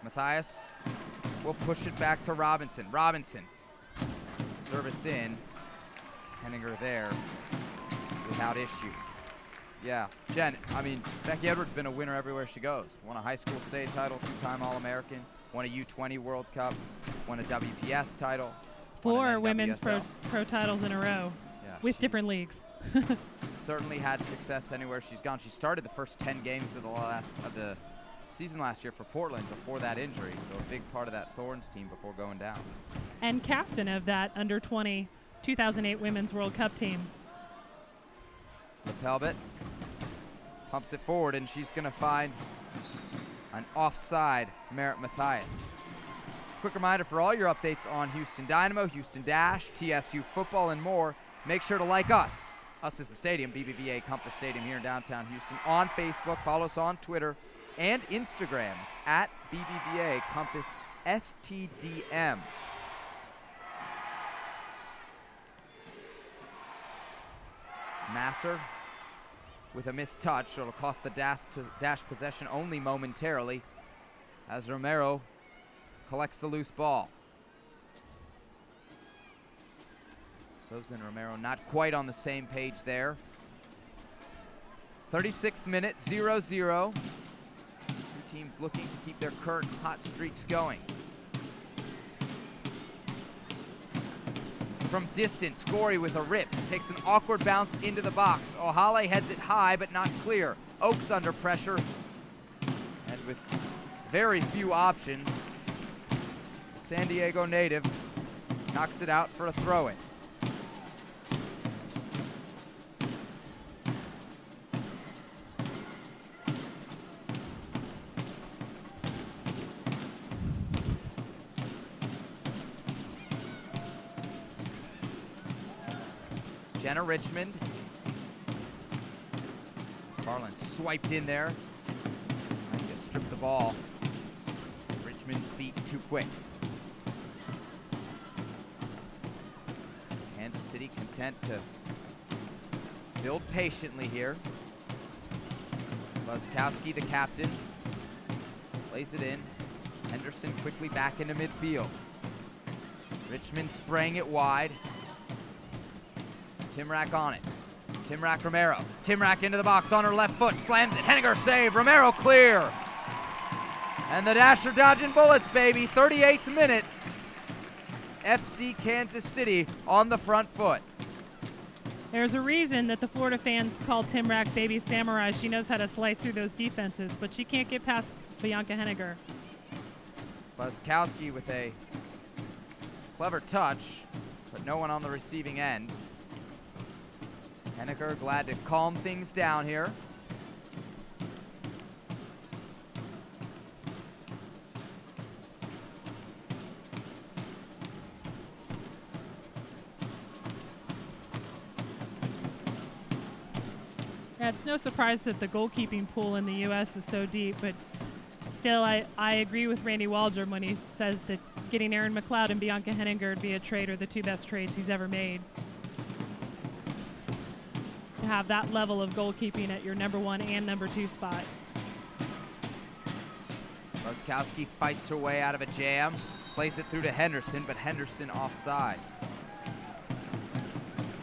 Matthias will push it back to Robinson. Robinson, service in. Henninger there without issue. Yeah, Jen, I mean, Becky Edwards been a winner everywhere she goes. Won a high school state title, 2-time All-American, won a U20 World Cup, won a WPS title. 4 women's pro titles in a row, yeah, with different leagues. Certainly had success anywhere she's gone. She started the first 10 games of the season last year for Portland before that injury, so a big part of that Thorns team before going down. And captain of that under-20 2008 Women's World Cup team. LaPelbet pumps it forward, and she's going to find an offside Merritt Mathias. Quick reminder for all your updates on Houston Dynamo, Houston Dash, TSU football, and more. Make sure to like us. Us is the stadium, BBVA Compass Stadium here in downtown Houston. On Facebook, follow us on Twitter and Instagram. It's at BBVA Compass STDM. Masser with a missed touch. It'll cost the dash possession only momentarily as Romero collects the loose ball. Souza and Romero not quite on the same page there. 36th minute, 0-0. Two teams looking to keep their current hot streaks going. From distance, Gorey with a rip. Takes an awkward bounce into the box. Ohale heads it high, but not clear. Oakes under pressure. And with very few options, San Diego native knocks it out for a throw-in. Jenna Richmond. Carlin swiped in there. Trying to strip the ball. Richmond's feet too quick. Kansas City content to build patiently here. Laskowski, the captain, lays it in. Henderson quickly back into midfield. Richmond spraying it wide. Timrak on it. Timrak Romero. Timrak into the box on her left foot. Slams it. Henninger save. Romero clear. And the Dash are dodging bullets, baby. 38th minute. FC Kansas City on the front foot. There's a reason that the Florida fans call Timrak Baby Samurai. She knows how to slice through those defenses, but she can't get past Bianca Henniger. Buzzkowski with a clever touch, but no one on the receiving end. Henniger glad to calm things down here. Yeah, it's no surprise that the goalkeeping pool in the U.S. is so deep, but still, I agree with Randy Waldrum when he says that getting Erin McLeod and Bianca Henninger would be a trade, or the two best trades he's ever made. To have that level of goalkeeping at your number 1 and number 2 spot. Buzzkowski fights her way out of a jam, plays it through to Henderson, but Henderson offside.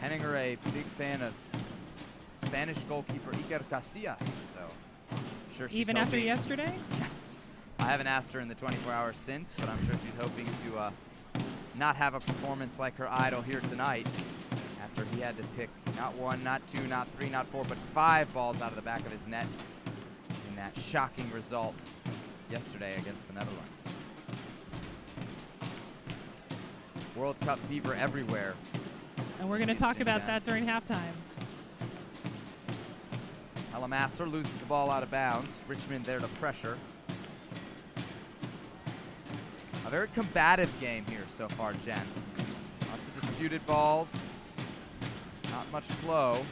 Henninger, a big fan of Spanish goalkeeper Iker Casillas, so I'm sure she's even after yesterday? I haven't asked her in the 24 hours since, but I'm sure she's hoping to not have a performance like her idol here tonight, after he had to pick not 1, not 2, not 3, not 4, but 5 balls out of the back of his net in that shocking result yesterday against the Netherlands. World Cup fever everywhere. And we're going to talk about that during halftime. Elamasser loses the ball out of bounds. Richmond there to pressure. A very combative game here so far, Jen. Lots of disputed balls. Not much flow.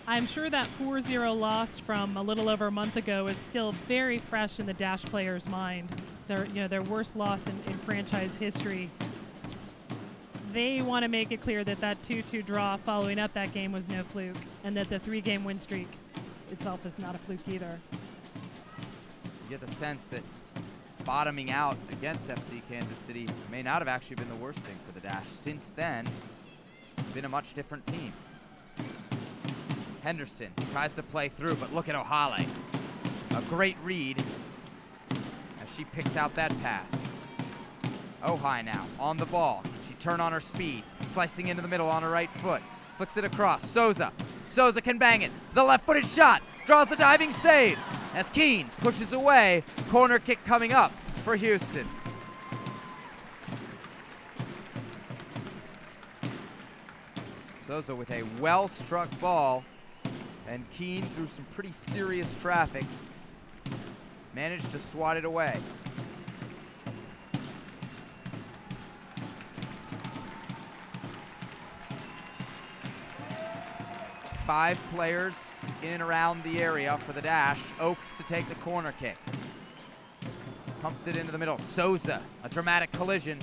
I'm sure that 4-0 loss from a little over a month ago is still very fresh in the Dash players' mind. Their worst loss in franchise history. They want to make it clear that that 2-2 draw following up that game was no fluke, and that the 3-game win streak itself is not a fluke either. You get the sense that bottoming out against FC Kansas City may not have actually been the worst thing for the Dash. Since then, been a much different team. Henderson tries to play through, but look at Ohale. A great read as she picks out that pass. Ohai now on the ball. Can she turn on her speed? Slicing into the middle on her right foot. Flicks it across. Souza. Souza can bang it. The left-footed shot. Draws a diving save as Keane pushes away. Corner kick coming up for Houston. Souza with a well-struck ball, and Keane, through some pretty serious traffic, managed to swat it away. Five players in and around the area for the Dash. Oakes to take the corner kick. Pumps it into the middle. Souza, a dramatic collision,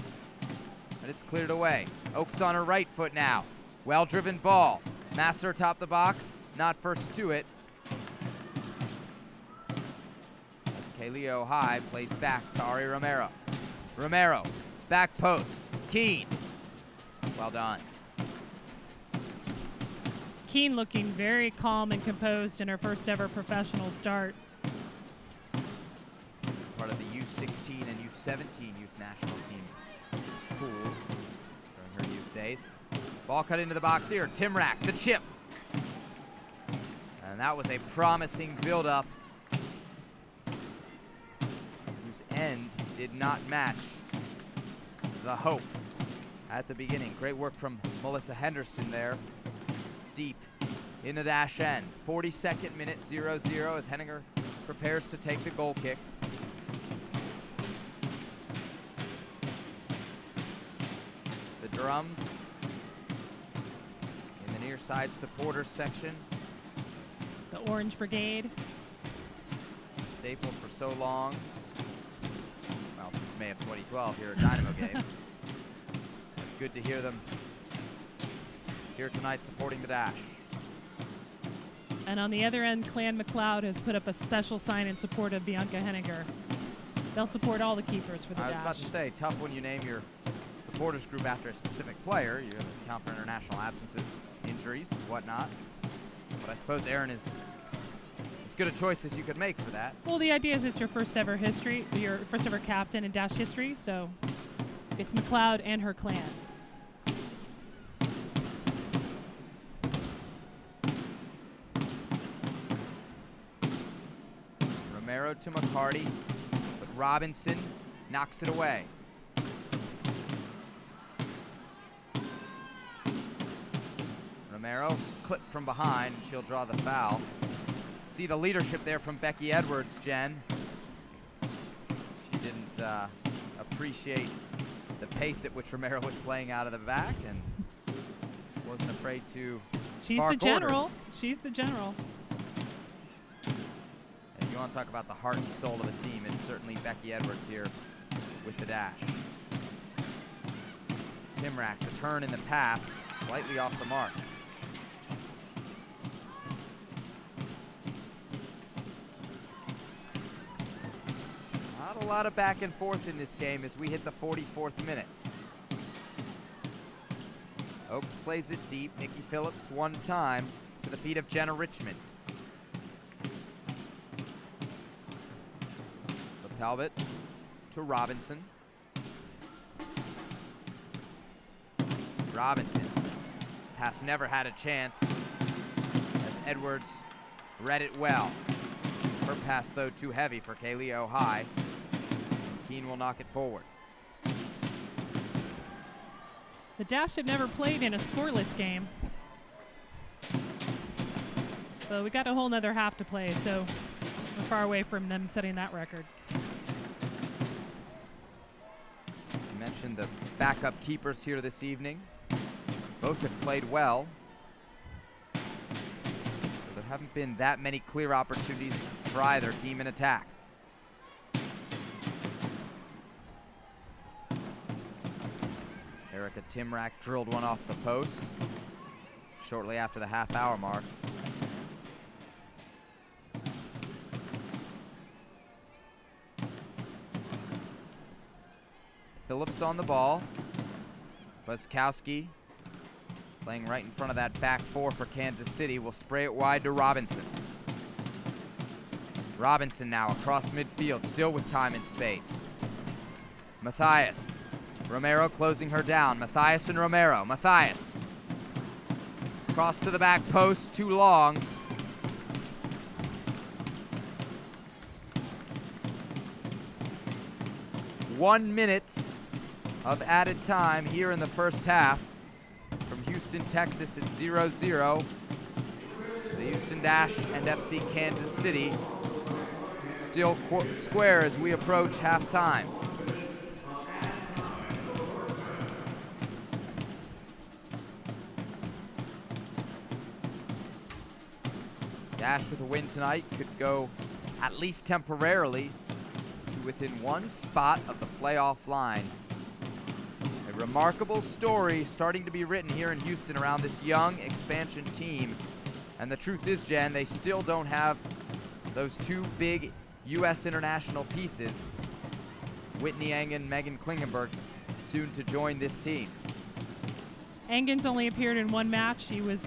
but it's cleared away. Oakes on her right foot now. Well-driven ball. Masser atop the box, not first to it. As Kaylee Ohai plays back to Ari Romero. Romero, back post. Keane. Well done. Keane looking very calm and composed in her first ever professional start. Part of the U16 and U17 youth national team pools during her youth days. Ball cut into the box here. Timrak, the chip. And that was a promising build-up whose end did not match the hope at the beginning. Great work from Melissa Henderson there. Deep in the Dash end. 42nd minute, 0-0 as Henninger prepares to take the goal kick. The drums in the near side supporters section. The Orange Brigade. A staple for so long. Well, since May of 2012 here at Dynamo games. Good to hear them here tonight supporting the Dash. And on the other end, Clan McLeod has put up a special sign in support of Bianca Henninger. They'll support all the keepers for the Dash. I was about to say, tough when you name your supporters group after a specific player. You have to account for international absences, injuries, whatnot. But I suppose Erin is as good a choice as you could make for that. Well, the idea is it's your first ever history, your first ever captain in Dash history, so it's McLeod and her clan. Romero to McCarty, but Robinson knocks it away. Romero clipped from behind, and she'll draw the foul. See the leadership there from Becky Edwards, Jen. She didn't appreciate the pace at which Romero was playing out of the back and wasn't afraid to She's bark the general. orders. She's the general. And you want to talk about the heart and soul of a team, it's certainly Becky Edwards here with the dash. Timrak, the turn and the pass, slightly off the mark. Not a lot of back and forth in this game as we hit the 44th minute. Oaks plays it deep. Nikki Phillips one time to the feet of Jenna Richmond. Talbot to Robinson. Robinson. Pass never had a chance as Edwards read it well. Her pass, though, too heavy for Kaylee O'High. Keene will knock it forward. The Dash have never played in a scoreless game. But we got a whole nother half to play, so we're far away from them setting that record. You mentioned the backup keepers here this evening. Both have played well. There haven't been that many clear opportunities for either team in attack. Erica Timrak drilled one off the post shortly after the half-hour mark. Phillips on the ball. Buskowski playing right in front of that back four for Kansas City will spray it wide to Robinson. Robinson now across midfield, still with time and space. Matthias. Romero closing her down. Matthias and Romero. Matthias. Cross to the back post, too long. One minute of added time here in the first half. From Houston, Texas, it's 0-0. The Houston Dash and FC Kansas City still square as we approach halftime. Dash with a win tonight could go, at least temporarily, to within one spot of the playoff line. A remarkable story starting to be written here in Houston around this young expansion team. And the truth is, Jen, they still don't have those two big U.S. international pieces, Whitney Engen, Megan Klingenberg, soon to join this team. Engen's only appeared in one match. She was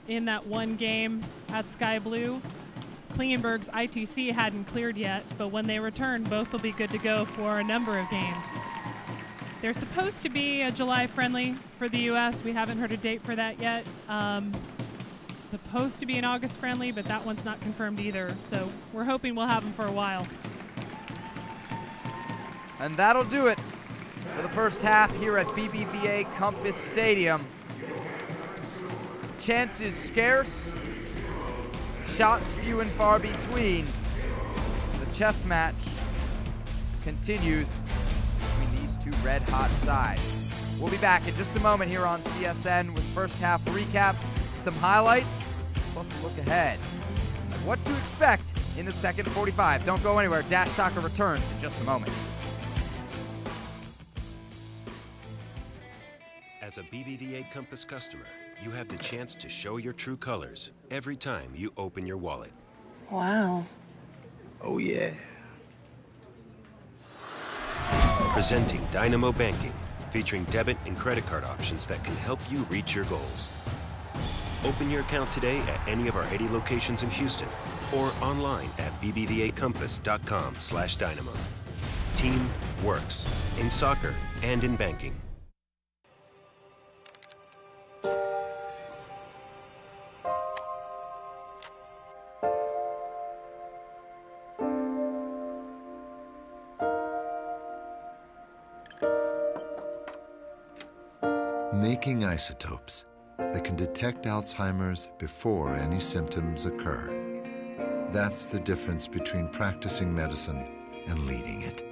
in that one game at Sky Blue. Klingenberg's ITC hadn't cleared yet, but when they return, both will be good to go for a number of games. There's supposed to be a July friendly for the U.S. We haven't heard a date for that yet. Supposed to be an August friendly, but that one's not confirmed either. So we're hoping we'll have them for a while. And that'll do it for the first half here at BBVA Compass Stadium. Chances scarce, shots few and far between. The chess match continues between these two red-hot sides. We'll be back in just a moment here on CSN with first half recap, some highlights, plus a look ahead at what to expect in the second 45. Don't go anywhere. Dash Soccer returns in just a moment. As a BBVA Compass customer, you have the chance to show your true colors every time you open your wallet. Wow. Oh, yeah. Presenting Dynamo Banking, featuring debit and credit card options that can help you reach your goals. Open your account today at any of our 80 locations in Houston or online at bbvacampass.com/dynamo. Team works in soccer and in banking. Making isotopes that can detect Alzheimer's before any symptoms occur. That's the difference between practicing medicine and leading it.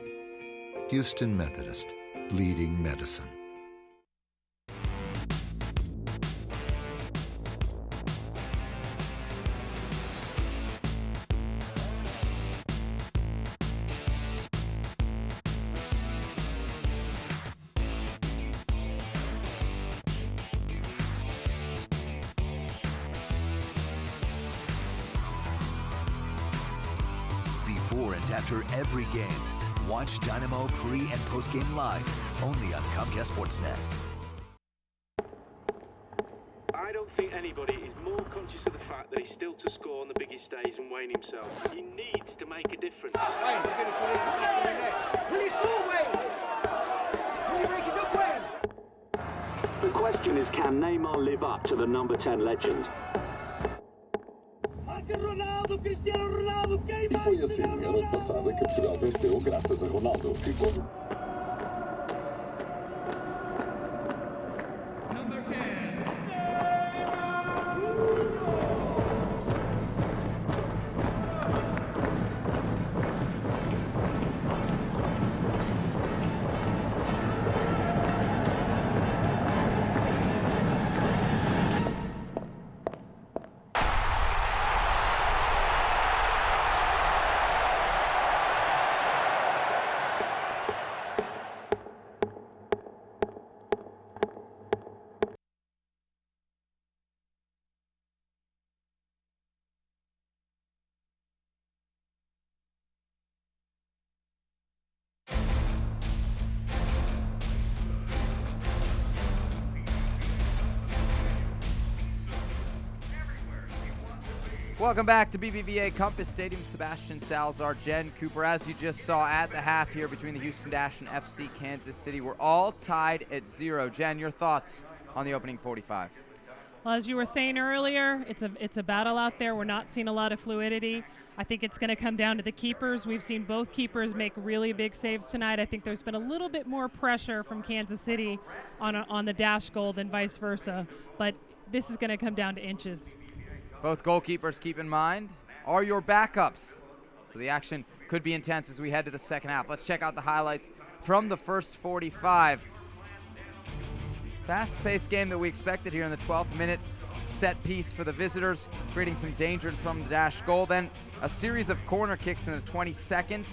Houston Methodist, leading medicine. Before and after every game, watch Dynamo pre- and post-game live, only on Comcast Sportsnet. I don't think anybody is more conscious of the fact that he's still to score on the biggest stage and Wayne himself. He needs to make a difference. Will he score, Wayne? Will he break it up, Wayne? The question is, can Neymar live up to the number 10 legend? E foi assim, a noite passada, que Portugal venceu graças a Ronaldo. Ficou... Welcome back to BBVA Compass Stadium. Sebastian Salazar, Jen Cooper. As you just saw at the half here between the Houston Dash and FC Kansas City, we're all tied at 0. Jen, your thoughts on the opening 45? Well, as you were saying earlier, it's a battle out there. We're not seeing a lot of fluidity. I think it's going to come down to the keepers. We've seen both keepers make really big saves tonight. I think there's been a little bit more pressure from Kansas City on the Dash goal than vice versa. But this is going to come down to inches. Both goalkeepers, keep in mind, are your backups. So the action could be intense as we head to the second half. Let's check out the highlights from the first 45. Fast-paced game that we expected here in the 12th minute. Set piece for the visitors, creating some danger from the Dash goal. Then a series of corner kicks in the 22nd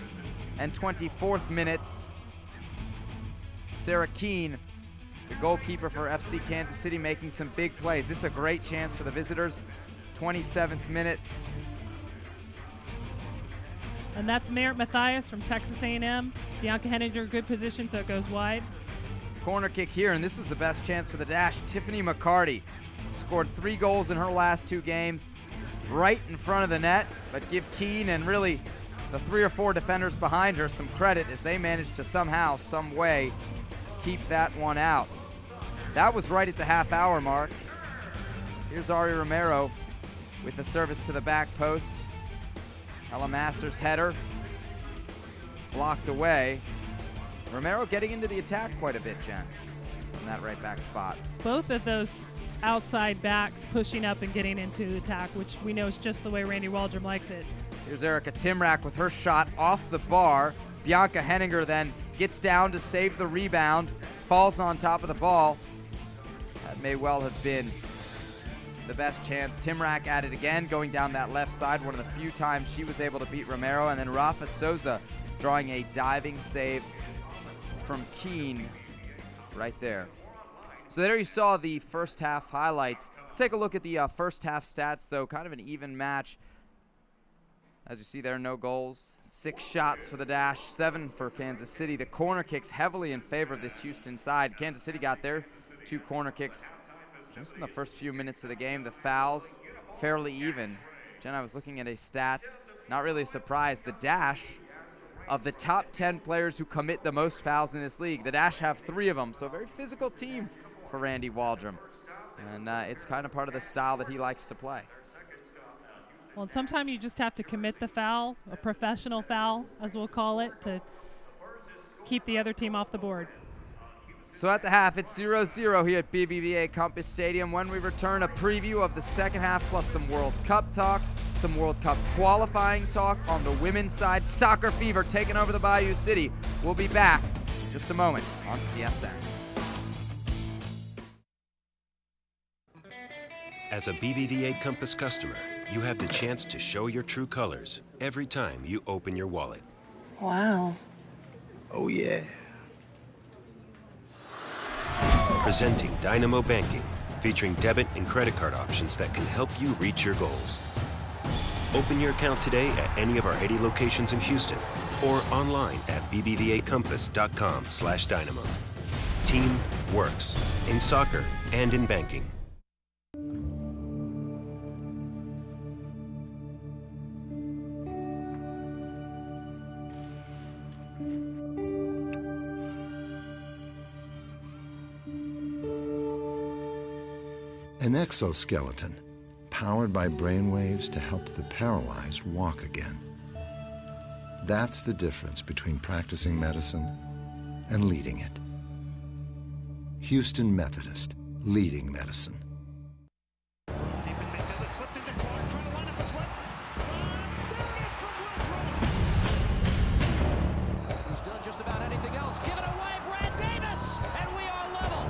and 24th minutes. Sarah Keene, the goalkeeper for FC Kansas City, making some big plays. This is a great chance for the visitors. 27th minute. And that's Merritt Mathias from Texas A&M. Bianca Henninger, good position, so it goes wide. Corner kick here, and this was the best chance for the Dash. Tiffany McCarty scored 3 goals in her last 2 games, right in front of the net, but give Keene and really the 3 or 4 defenders behind her some credit as they managed to somehow, some way, keep that one out. That was right at the half-hour mark. Here's Ari Romero with the service to the back post. Ella Masters' header blocked away. Romero getting into the attack quite a bit, Jen, from that right back spot. Both of those outside backs pushing up and getting into the attack, which we know is just the way Randy Waldrum likes it. Here's Erica Timrak with her shot off the bar. Bianca Henninger then gets down to save the rebound, falls on top of the ball. That may well have been the best chance. Timrak at it again, going down that left side, one of the few times she was able to beat Romero, and then Rafa Souza drawing a diving save from Keene right there. So there you saw the first half highlights. Let's take a look at the first half stats, though. Kind of an even match. As you see there, no goals. 6 shots for the Dash, 7 for Kansas City. The corner kicks heavily in favor of this Houston side. Kansas City got their 2 corner kicks just in the first few minutes of the game. The fouls fairly even. Jen, I was looking at a stat, not really surprised. The Dash, of the top 10 players who commit the most fouls in this league, the Dash have 3 of them, so a very physical team for Randy Waldrum. And it's kind of part of the style that he likes to play. Well, sometimes you just have to commit the foul, a professional foul, as we'll call it, to keep the other team off the board. So at the half, it's 0-0 here at BBVA Compass Stadium. When we return, a preview of the second half, plus some World Cup talk, some World Cup qualifying talk on the women's side. Soccer fever taking over the Bayou City. We'll be back in just a moment on CSN. As a BBVA Compass customer, you have the chance to show your true colors every time you open your wallet. Wow. Oh, yeah. Presenting Dynamo Banking, featuring debit and credit card options that can help you reach your goals. Open your account today at any of our 80 locations in Houston or online at bbvacompass.com/dynamo. Team works in soccer and in banking. An exoskeleton, powered by brainwaves to help the paralyzed walk again. That's the difference between practicing medicine and leading it. Houston Methodist, leading medicine. Deep in midfield, it slipped into Clark, trying to line up his way. There it is from Will. Who's done just about anything else. Give it away, Brad Davis, and we are level.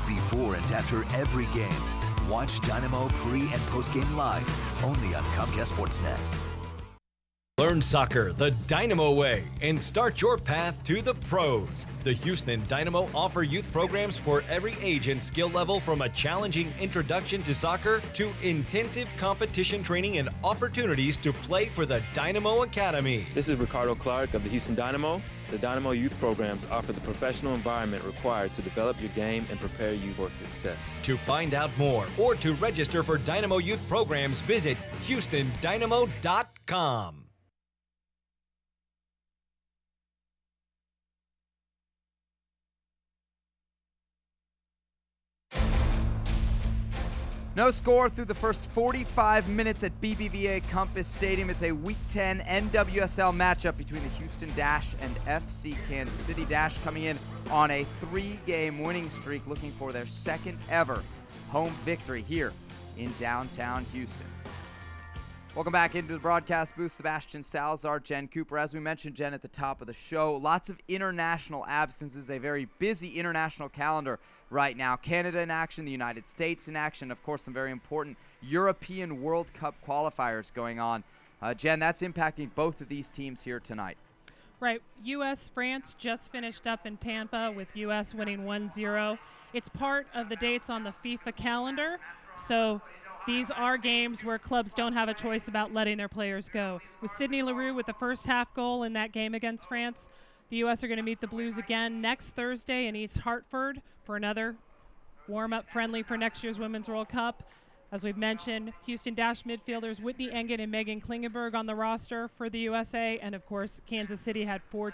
Before and after every game, watch Dynamo pre- and post-game live, only on Comcast Sportsnet. Learn soccer the Dynamo way and start your path to the pros. The Houston Dynamo offer youth programs for every age and skill level, from a challenging introduction to soccer to intensive competition training and opportunities to play for the Dynamo Academy. This is Ricardo Clark of the Houston Dynamo. The Dynamo youth programs offer the professional environment required to develop your game and prepare you for success. To find out more or to register for Dynamo youth programs, visit HoustonDynamo.com. No score through the first 45 minutes at BBVA Compass Stadium. It's a Week 10 NWSL matchup between the Houston Dash and FC Kansas City. Dash coming in on a 3-game winning streak, looking for their second ever home victory here in downtown Houston. Welcome back into the broadcast booth. Sebastian Salazar, Jen Cooper. As we mentioned, Jen, at the top of the show, lots of international absences, a very busy international calendar right now. Canada in action, the United States in action, of course, some very important European World Cup qualifiers going on. Jen, that's impacting both of these teams here tonight. Right. U.S.-France just finished up in Tampa with U.S. winning 1-0. It's part of the dates on the FIFA calendar, so these are games where clubs don't have a choice about letting their players go. With Sydney Leroux with the first half goal in that game against France, the U.S. are going to meet the Blues again next Thursday in East Hartford for another warm-up friendly for next year's Women's World Cup. As we've mentioned, Houston Dash midfielders Whitney Engen and Megan Klingenberg on the roster for the USA, and of course, Kansas City had 4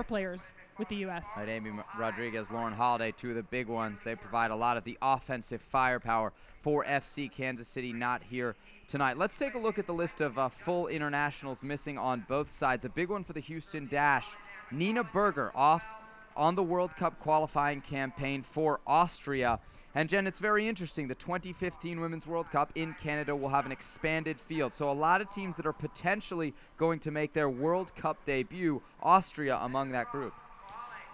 players with the U.S. Right, Amy Rodriguez, Lauren Holiday, 2 of the big ones. They provide a lot of the offensive firepower for FC Kansas City, not here tonight. Let's take a look at the list of full internationals missing on both sides. A big one for the Houston Dash. Nina Berger off on the World Cup qualifying campaign for Austria. And Jen, it's very interesting. The 2015 Women's World Cup in Canada will have an expanded field. So a lot of teams that are potentially going to make their World Cup debut, Austria among that group.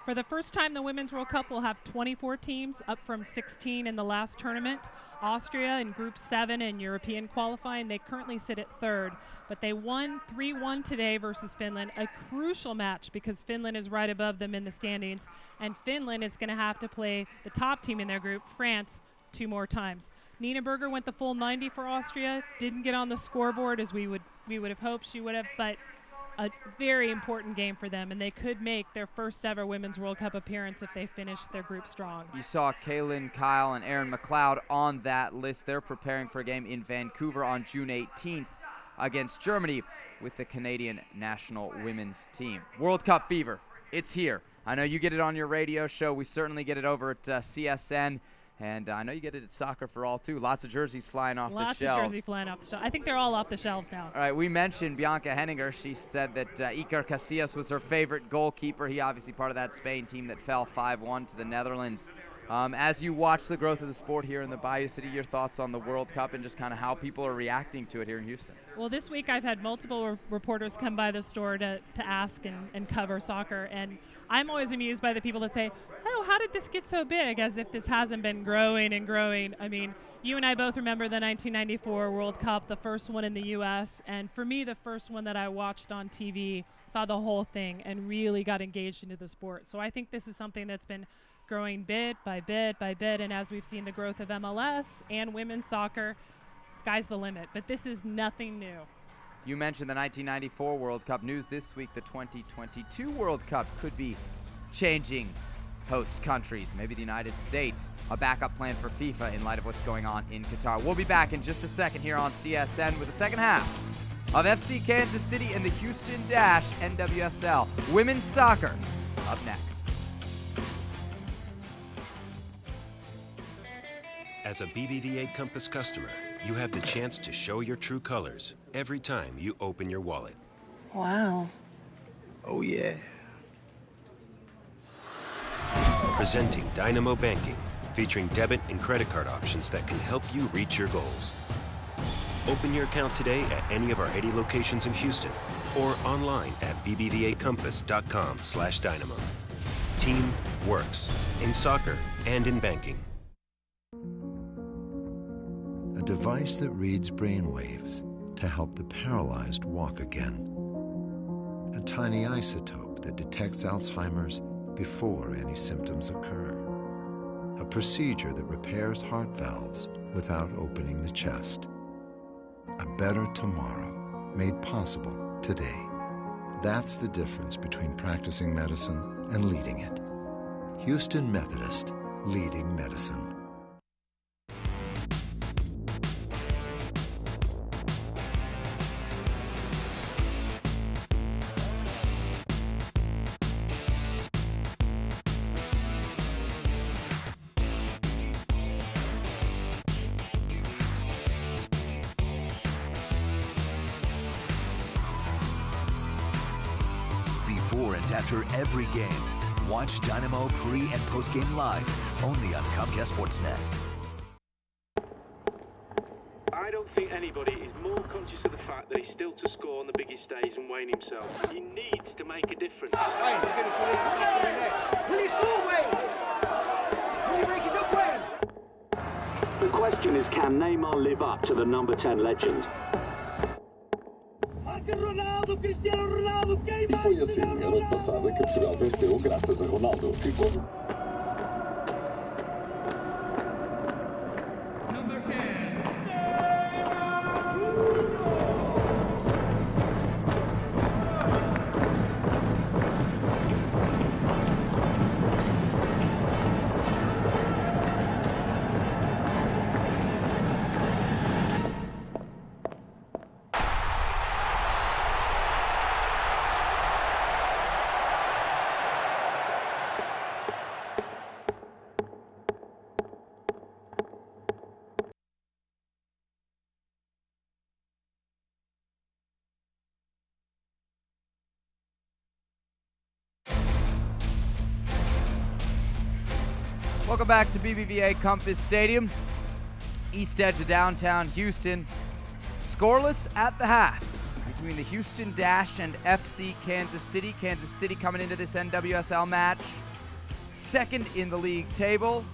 For the first time, the Women's World Cup will have 24 teams, up from 16 in the last tournament. Austria in Group 7 in European qualifying, they currently sit at third, but they won 3-1 today versus Finland, a crucial match because Finland is right above them in the standings, and Finland is going to have to play the top team in their group, France, 2 more times. Nina Berger went the full 90 for Austria, didn't get on the scoreboard as we would have hoped she would have, but a very important game for them, and they could make their first ever Women's World Cup appearance if they finish their group strong. You saw Kaylin Kyle and Erin McLeod on that list. They're preparing for a game in Vancouver on June 18th against Germany with the Canadian national women's team. World Cup fever, it's here. I know you get it on your radio show. We certainly get it over at CSN. And I know you get it at Soccer for All, too. Lots of jerseys flying off the shelves. Lots of jerseys flying off the shelves. I think they're all off the shelves now. All right, we mentioned Bianca Henninger. She said that Iker Casillas was her favorite goalkeeper. He obviously part of that Spain team that fell 5-1 to the Netherlands. As you watch the growth of the sport here in the Bayou City, your thoughts on the World Cup and just kind of how people are reacting to it here in Houston? Well, this week I've had multiple reporters come by the store to ask and cover soccer, and I'm always amused by the people that say, oh, how did this get so big, as if this hasn't been growing and growing. I mean, you and I both remember the 1994 World Cup, the first one in the U.S., and for me, the first one that I watched on TV, saw the whole thing and really got engaged into the sport. So I think this is something that's been growing bit by bit by bit, and as we've seen the growth of MLS and women's soccer, sky's the limit. But this is nothing new. You mentioned the 1994 World Cup. News this week, the 2022 World Cup could be changing host countries, maybe the United States, a backup plan for FIFA in light of what's going on in Qatar. We'll be back in just a second here on CSN with the second half of FC Kansas City and the Houston Dash NWSL Women's Soccer up next. As a BBVA Compass customer, you have the chance to show your true colors every time you open your wallet. Wow. Oh yeah. Presenting Dynamo Banking, featuring debit and credit card options that can help you reach your goals. Open your account today at any of our 80 locations in Houston or online at bbvacompass.com/dynamo. Team works in soccer and in banking. A device that reads brainwaves to help the paralyzed walk again. A tiny isotope that detects Alzheimer's before any symptoms occur. A procedure that repairs heart valves without opening the chest. A better tomorrow made possible today. That's the difference between practicing medicine and leading it. Houston Methodist, leading medicine. Before and after every game, watch Dynamo pre- and post-game live, only on Comcast Sportsnet. I don't think anybody is more conscious of the fact that he's still to score on the biggest stage and Wayne himself. He needs to make a difference. The question is, can Neymar live up to the number 10 legend? E foi assim, a noite passada, que Portugal venceu graças a Ronaldo. Ficou... Welcome back to BBVA Compass Stadium, east edge of downtown Houston. Scoreless at the half between the Houston Dash and FC Kansas City. Kansas City coming into this NWSL match second in the league table.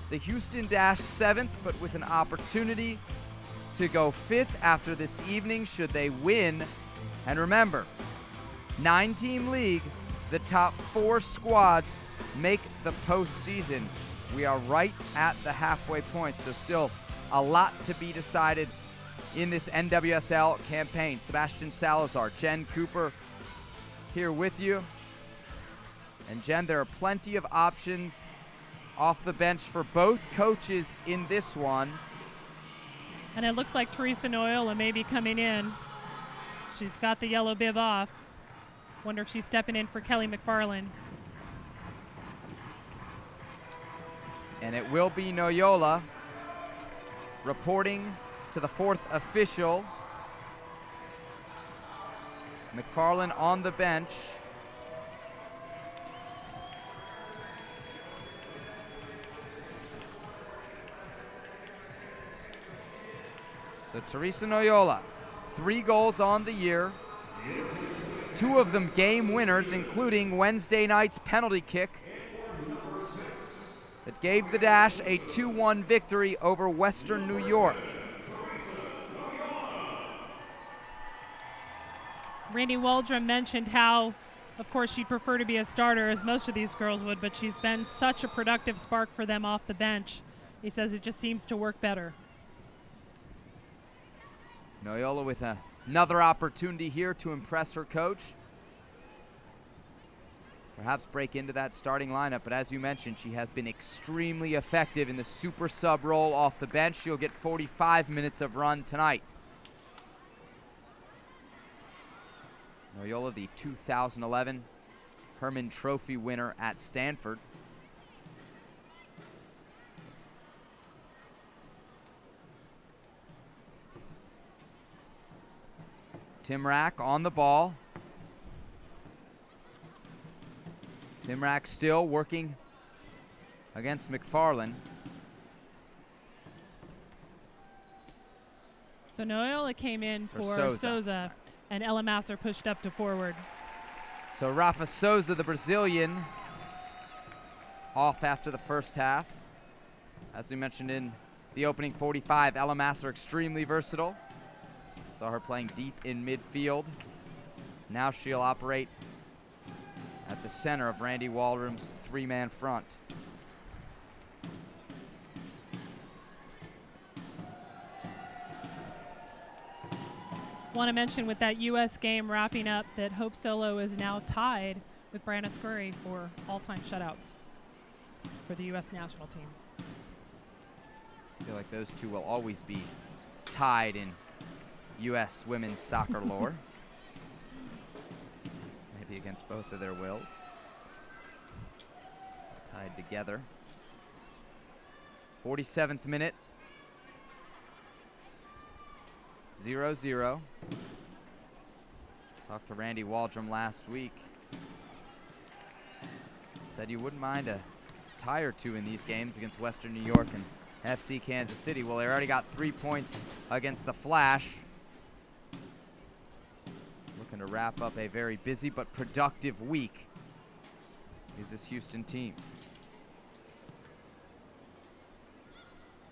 The Houston Dash 7th, but with an opportunity to go 5th after this evening should they win. And remember, 9-team league, the top 4 squads make the postseason. We are right at the halfway point, so still a lot to be decided in this NWSL campaign. Sebastian Salazar, Jen Cooper here with you. And Jen, there are plenty of options off the bench for both coaches in this one. And it looks like Teresa Noyola may be coming in. She's got the yellow bib off. Wonder if she's stepping in for Kelly McFarland. And it will be Noyola reporting to the 4th official. McFarland on the bench. So Teresa Noyola, 3 goals on the year, 2 of them game winners, including Wednesday night's penalty kick that gave the Dash a 2-1 victory over Western New York. Randy Waldrum mentioned how, of course, she'd prefer to be a starter, as most of these girls would, but she's been such a productive spark for them off the bench. He says it just seems to work better. Noyola with another opportunity here to impress her coach. Perhaps break into that starting lineup, but as you mentioned, she has been extremely effective in the super sub role off the bench. She'll get 45 minutes of run tonight. Noyola, the 2011 Herman Trophy winner at Stanford. Timrak on the ball. Timrak still working against McFarland. So Noyola came in for Souza, and Ella Masser pushed up to forward. So Rafa Souza, the Brazilian, off after the first half. As we mentioned in the opening 45, Ella Masser extremely versatile. Saw her playing deep in midfield. Now she'll operate at the center of Randy Waldrum's 3-man front. Want to mention with that U.S. game wrapping up that Hope Solo is now tied with Brianna Scurry for all-time shutouts for the U.S. national team. I feel like those two will always be tied in U.S. women's soccer lore. Maybe against both of their wills. Tied together. 47th minute. 0-0. Talked to Randy Waldrum last week. Said you wouldn't mind a tie or two in these games against Western New York and FC Kansas City. Well, they already got 3 points against the Flash. Looking to wrap up a very busy but productive week is this Houston team.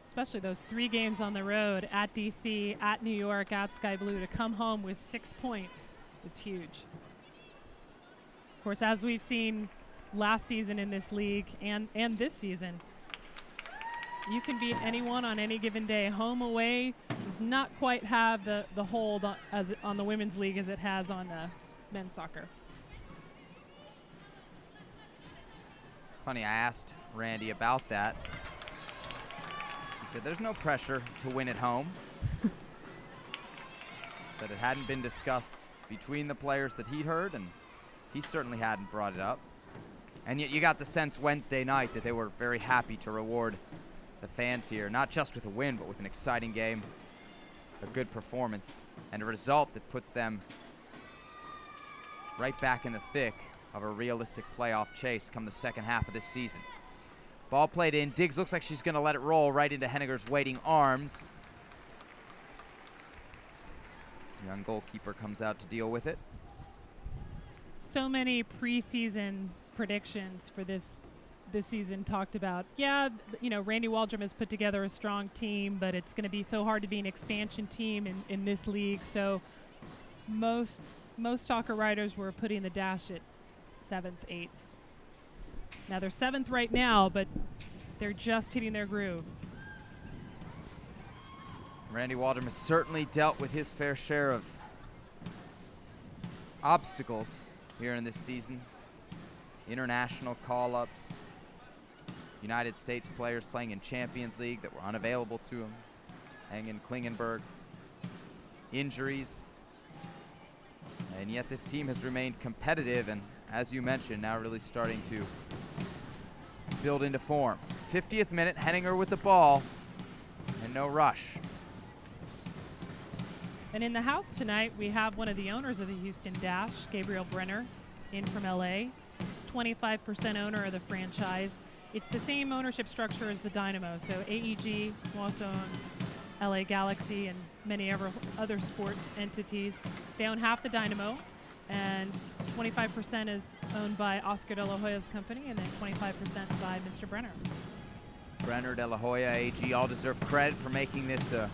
Especially those 3 games on the road at DC, at New York, at Sky Blue, to come home with 6 points is huge. Of course, as we've seen last season in this league and this season, you can beat anyone on any given day. Home away does not quite have the hold on the women's league as it has on men's soccer. Funny, I asked Randy about that. He said there's no pressure to win at home. Said it hadn't been discussed between the players that he'd heard, and he certainly hadn't brought it up. And yet you got the sense Wednesday night that they were very happy to reward the fans here, not just with a win, but with an exciting game, a good performance, and a result that puts them right back in the thick of a realistic playoff chase come the second half of this season. Ball played in. Diggs looks like she's going to let it roll right into Henniger's waiting arms. Young goalkeeper comes out to deal with it. So many preseason predictions for this season talked about. Yeah, you know, Randy Waldrum has put together a strong team, but it's going to be so hard to be an expansion team in this league. So most soccer writers were putting the Dash at 7th, 8th. Now they're 7th right now, but they're just hitting their groove. Randy Waldrum has certainly dealt with his fair share of obstacles here in this season. International call-ups, United States players playing in Champions League that were unavailable to him, Engen Klingenberg, injuries, and yet this team has remained competitive and, as you mentioned, now really starting to build into form. 50th minute, Henninger with the ball, and no rush. And in the house tonight, we have one of the owners of the Houston Dash, Gabriel Brenner, in from LA. He's 25% owner of the franchise. It's the same ownership structure as the Dynamo. So AEG, who also owns LA Galaxy and many other sports entities, they own half the Dynamo, and 25% is owned by Oscar De La Hoya's company, and then 25% by Mr. Brenner. Brenner, De La Hoya, AEG all deserve credit for making this a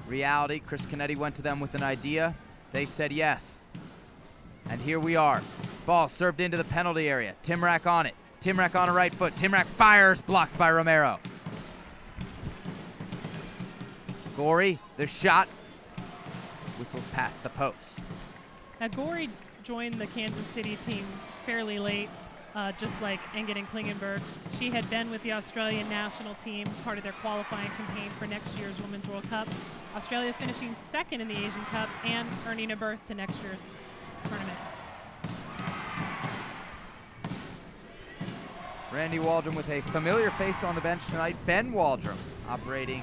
reality. Chris Canetti went to them with an idea. They said yes. And here we are. Ball served into the penalty area. Timrak on it. Timrak on a right foot. Timrak fires, blocked by Romero. Gorey, the shot. Whistles past the post. Now Gorey joined the Kansas City team fairly late, just like Engen and Klingenberg. She had been with the Australian national team, part of their qualifying campaign for next year's Women's World Cup. Australia finishing 2nd in the Asian Cup and earning a berth to next year's tournament. Randy Waldrum with a familiar face on the bench tonight. Ben Waldrum operating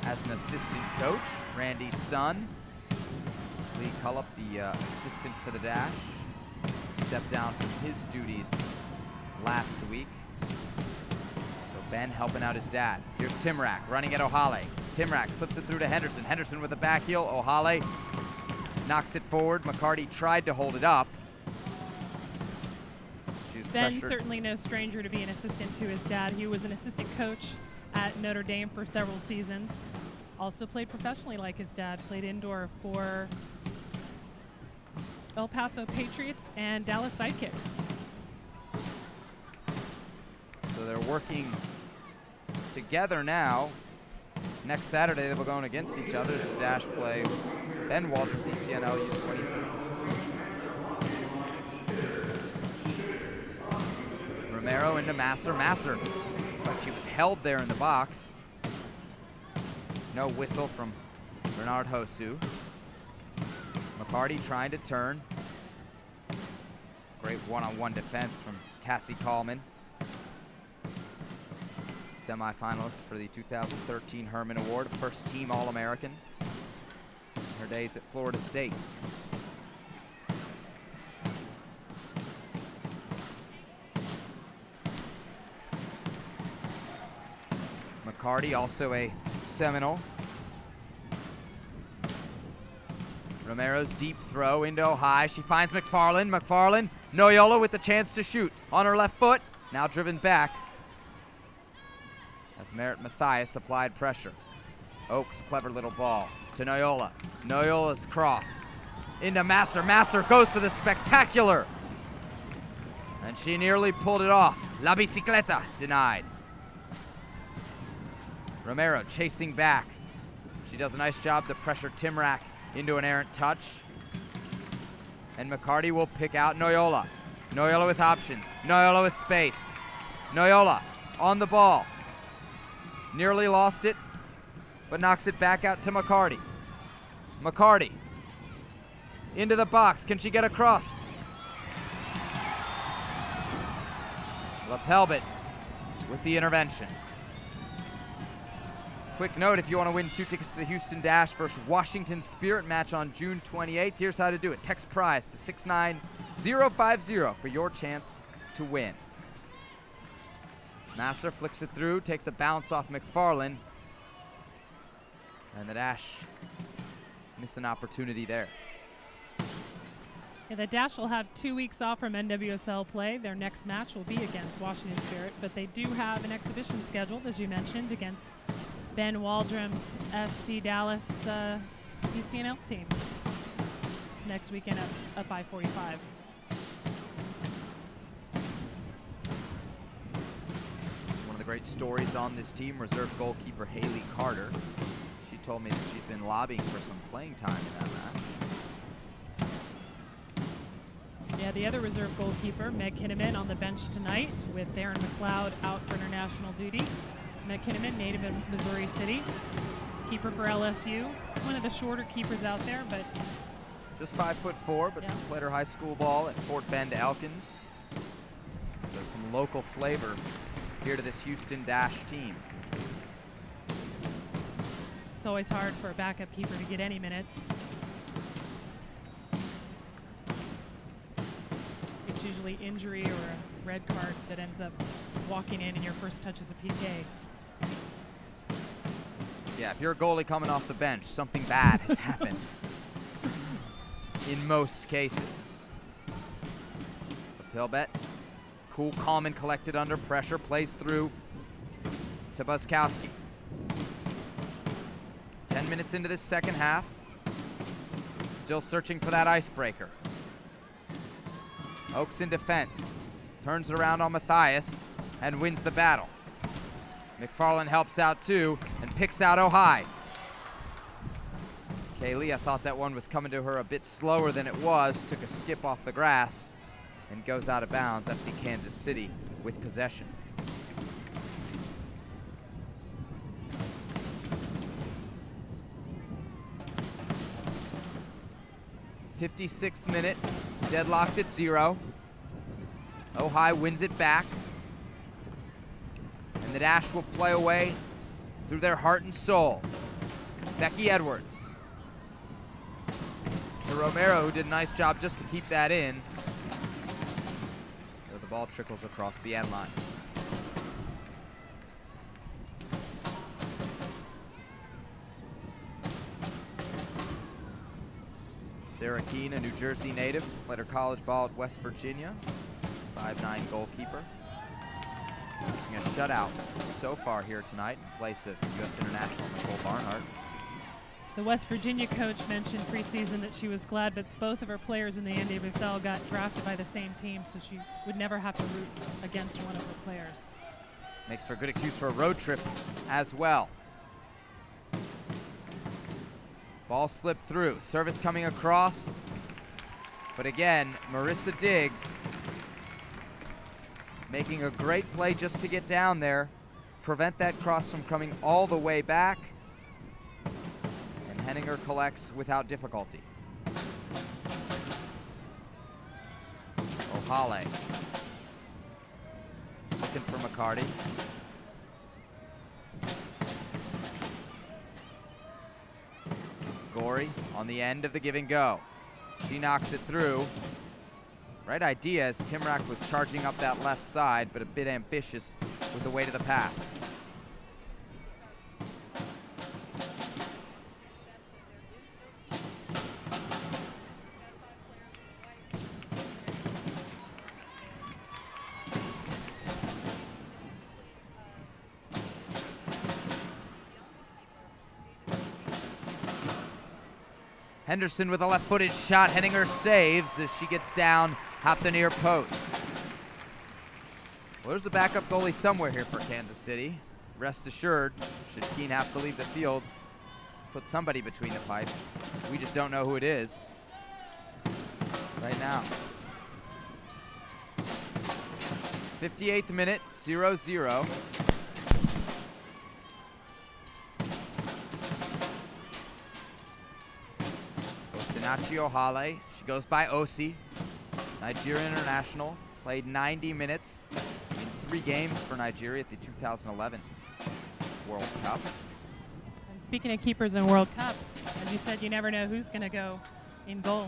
as an assistant coach. Randy's son, Lee Cullup, the assistant for the Dash, stepped down from his duties last week. So Ben helping out his dad. Here's Timrak running at Ohale. Timrak slips it through to Henderson. Henderson with a back heel. Ohale knocks it forward. McCarty tried to hold it up. Ben's certainly no stranger to be an assistant to his dad. He was an assistant coach at Notre Dame for several seasons. Also played professionally like his dad. Played indoor for El Paso Patriots and Dallas Sidekicks. So they're working together now. Next Saturday they will go against each other as the Dash play Ben Waldrum's ECNL U23s. Romero into Masser. Masser, but she was held there in the box. No whistle from Bernard Hosu. McCarty trying to turn. Great one-on-one defense from Cassie Kallman. Semi-finalist for the 2013 Herman Award, first team All-American. Her days at Florida State. McCarty, also a Seminole. Romero's deep throw into high. She finds McFarland. McFarland, Noyola with the chance to shoot on her left foot. Now driven back as Merritt Mathias applied pressure. Oaks, clever little ball to Noyola. Noyola's cross into Masser. Masser goes for the spectacular. And she nearly pulled it off. La bicicleta denied. Romero chasing back. She does a nice job to pressure Timrak into an errant touch. And McCarty will pick out Noyola. Noyola with options. Noyola with space. Noyola on the ball. Nearly lost it, but knocks it back out to McCarty. McCarty into the box. Can she get across? LaPelbit with the intervention. Quick note, if you want to win 2 tickets to the Houston Dash versus Washington Spirit match on June 28th, here's how to do it. Text prize to 69050 for your chance to win. Masser flicks it through, takes a bounce off McFarland. And the Dash missed an opportunity there. Yeah, the Dash will have 2 weeks off from NWSL play. Their next match will be against Washington Spirit, but they do have an exhibition scheduled, as you mentioned, against Ben Waldrom's FC Dallas ECNL team next weekend up I-45. One of the great stories on this team, reserve goalkeeper Haley Carter. She told me that she's been lobbying for some playing time in that match. Yeah, the other reserve goalkeeper, Meg Kinnaman, on the bench tonight with Darren McLeod out for international duty. Meg Kinnaman, native of Missouri City, keeper for LSU. One of the shorter keepers out there, but just 5'4", but played her high school ball at Fort Bend Elkins. So some local flavor here to this Houston Dash team. It's always hard for a backup keeper to get any minutes. It's usually injury or a red card that ends up walking in your first touch as a PK. Yeah, if you're a goalie coming off the bench, something bad has happened. In most cases. Pilbet, cool, calm, and collected under pressure, plays through to Buskowski. 10 minutes into this second half. Still searching for that icebreaker. Oaks in defense. Turns it around on Matthias and wins the battle. McFarland helps out too and picks out Ohai. Kaylee, thought that one was coming to her a bit slower than it was. Took a skip off the grass and goes out of bounds. FC Kansas City with possession. '56th minute, deadlocked at 0. Ohai wins it back. And the Dash will play away through their heart and soul. Becky Edwards to Romero, who did a nice job just to keep that in. So the ball trickles across the end line. Sarah Keene, a New Jersey native, played her college ball at West Virginia. 5'9" goalkeeper. Using a shutout so far here tonight in place of U.S. international Nicole Barnhart. The West Virginia coach mentioned preseason that she was glad that both of her players in the NWSL got drafted by the same team, so she would never have to root against one of her players. Makes for a good excuse for a road trip as well. Ball slipped through, service coming across, but again, Marissa Diggs making a great play just to get down there, prevent that cross from coming all the way back, and Henninger collects without difficulty. O'Hale looking for McCarty. Gorey on the end of the give and go. She knocks it through. Right idea as Timrak was charging up that left side, but a bit ambitious with the weight of the pass. Henderson with a left-footed shot. Henninger saves as she gets down at the near post. Well, there's a backup goalie somewhere here for Kansas City. Rest assured, should Keene have to leave the field, put somebody between the pipes. We just don't know who it is right now. 58th minute, 0-0. Osinachi Ohale, she goes by Osi, Nigerian international, played 90 minutes in 3 games for Nigeria at the 2011 World Cup. And speaking of keepers in World Cups, as you said, you never know who's going to go in goal,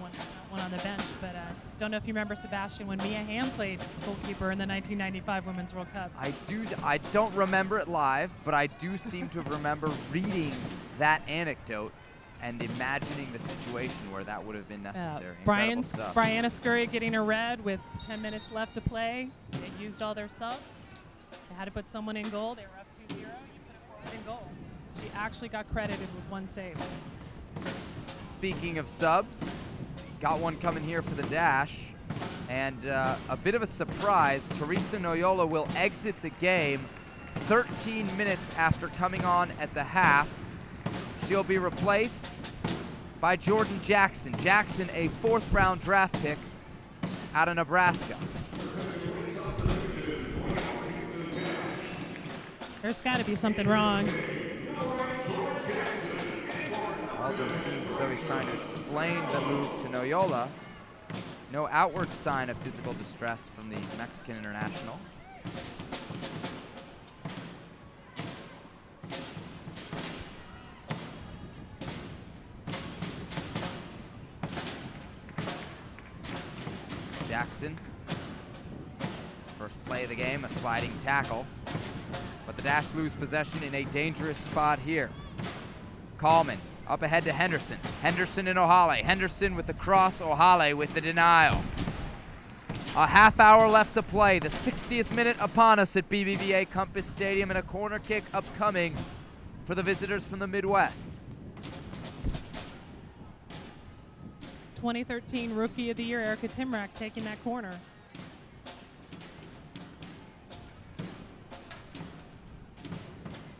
one on the bench. But don't know if you remember, Sebastian, when Mia Hamm played goalkeeper in the 1995 Women's World Cup. I don't remember it live, but I do seem to remember reading that anecdote and imagining the situation where that would have been necessary. Incredible stuff. Brianna Scurry getting a red with 10 minutes left to play. They used all their subs. They had to put someone in goal. They were up 2-0. You put a forward in goal. She actually got credited with one save. Speaking of subs, got one coming here for the Dash. And a bit of a surprise, Teresa Noyola will exit the game 13 minutes after coming on at the half. She'll be replaced by Jordan Jackson. Jackson, a 4th-round draft pick out of Nebraska. There's got to be something wrong. Waldron seems as though he's trying to explain the move to Noyola. No outward sign of physical distress from the Mexican international. Jackson, first play of the game, a sliding tackle. But the Dash lose possession in a dangerous spot here. Kallman up ahead to Henderson. Henderson and O'Hale. Henderson with the cross, O'Hale with the denial. A half hour left to play. The 60th minute upon us at BBVA Compass Stadium, and a corner kick upcoming for the visitors from the Midwest. 2013 Rookie of the Year, Erica Timrak, taking that corner.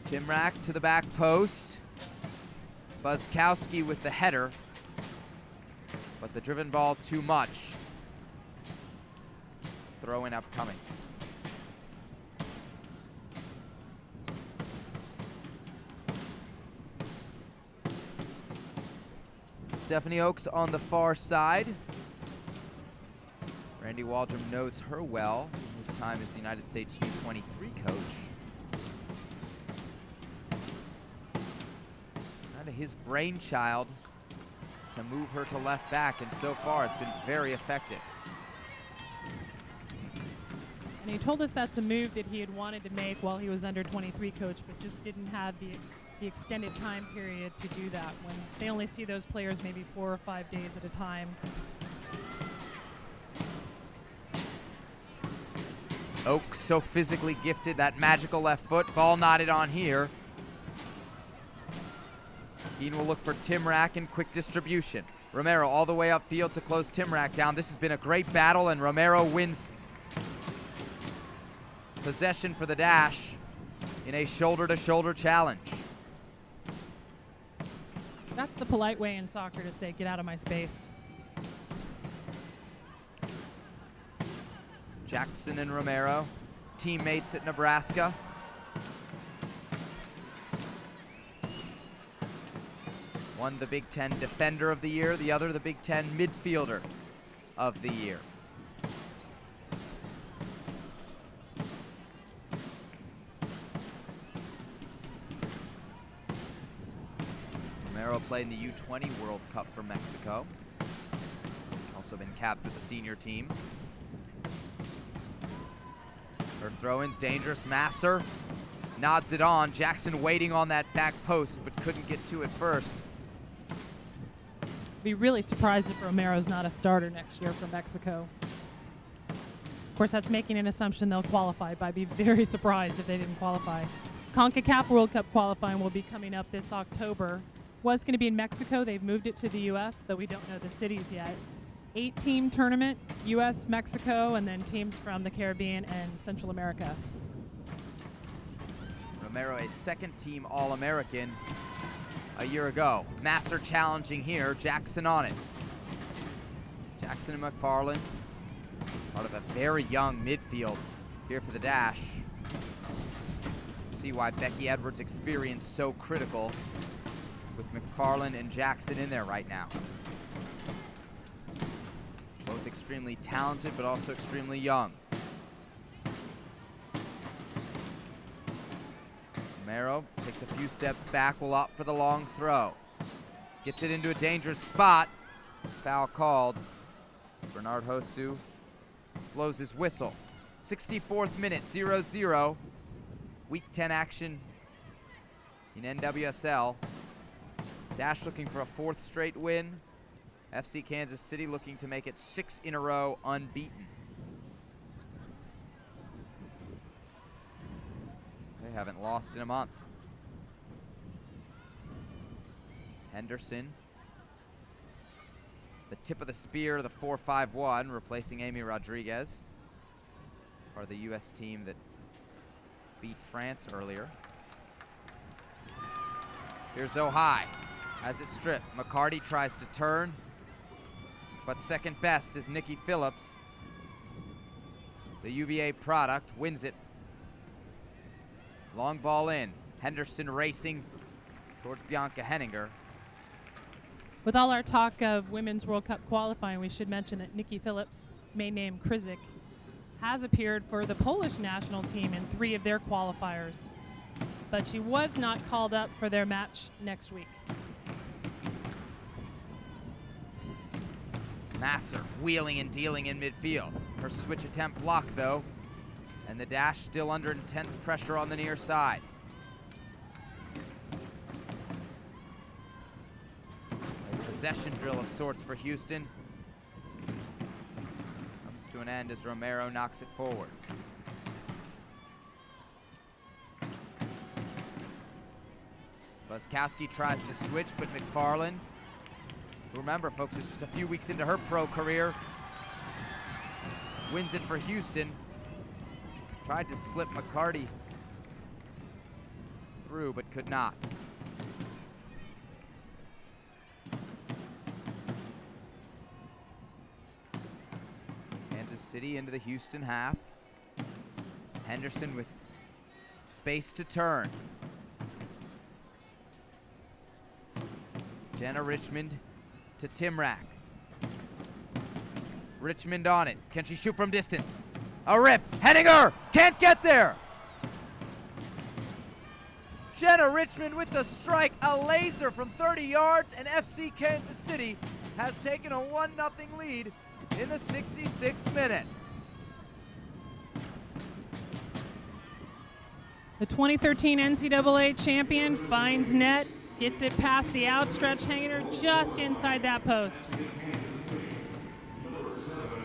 Timrak to the back post. Buzzkowski with the header, but the driven ball too much. Throw in upcoming. Stephanie Oakes on the far side. Randy Waldron knows her well in his time as the United States U23 coach. Kind of his brainchild to move her to left back, and so far it's been very effective. And he told us that's a move that he had wanted to make while he was under 23 coach, but just didn't have the extended time period to do that, when they only see those players maybe 4 or 5 days at a time. Oakes so physically gifted, that magical left foot. Ball knotted on here. Keane will look for Timrak and quick distribution. Romero all the way upfield to close Timrak down. This has been a great battle, and Romero wins possession for the Dash in a shoulder-to-shoulder challenge. That's the polite way in soccer to say, get out of my space. Jackson and Romero, teammates at Nebraska. One the Big Ten Defender of the Year, the other the Big Ten Midfielder of the Year. Romero played in the U20 World Cup for Mexico. Also been capped with the senior team. Her throw-in's dangerous. Masser nods it on. Jackson waiting on that back post, but couldn't get to it first. Be really surprised if Romero's not a starter next year for Mexico. Of course, that's making an assumption they'll qualify, but I'd be very surprised if they didn't qualify. CONCACAF World Cup qualifying will be coming up this October. Was going to be in Mexico. They've moved it to the U.S., though we don't know the cities yet. 8-team tournament, U.S., Mexico, and then teams from the Caribbean and Central America. Romero, a second-team All-American a year ago. Masser challenging here, Jackson on it. Jackson and McFarland, part of a very young midfield here for the Dash. See why Becky Edwards' experience so critical with McFarland and Jackson in there right now. Both extremely talented, but also extremely young. Romero takes a few steps back, will opt for the long throw. Gets it into a dangerous spot. Foul called. Bernard Hosu blows his whistle. 64th minute, 0-0. Week 10 action in NWSL. Dash looking for a 4th straight win. FC Kansas City looking to make it 6 in a row unbeaten. They haven't lost in a month. Henderson. The tip of the spear, the 4-5-1, replacing Amy Rodriguez. Part of the U.S. team that beat France earlier. Here's Ohai. Has it stripped. McCarty tries to turn, but second best is Nikki Phillips. The UVA product wins it. Long ball in. Henderson racing towards Bianca Henninger. With all our talk of Women's World Cup qualifying, we should mention that Nikki Phillips, maiden name Kryzik, has appeared for the Polish national team in 3 of their qualifiers, but she was not called up for their match next week. Masser wheeling and dealing in midfield. Her switch attempt blocked though, and the Dash still under intense pressure on the near side. Possession drill of sorts for Houston. Comes to an end as Romero knocks it forward. Buskowski tries to switch, but McFarland, who, remember folks, is just a few weeks into her pro career, wins it for Houston. Tried to slip McCarty through, but could not. City into the Houston half. Henderson with space to turn. Jenna Richmond to Timrak. Richmond on it. Can she shoot from distance? A rip. Henninger can't get there. Jenna Richmond with the strike. A laser from 30 yards, and FC Kansas City has taken a 1-0 lead in the 66th minute. The 2013 NCAA champion finds net, gets it past the outstretched hanger just inside that post.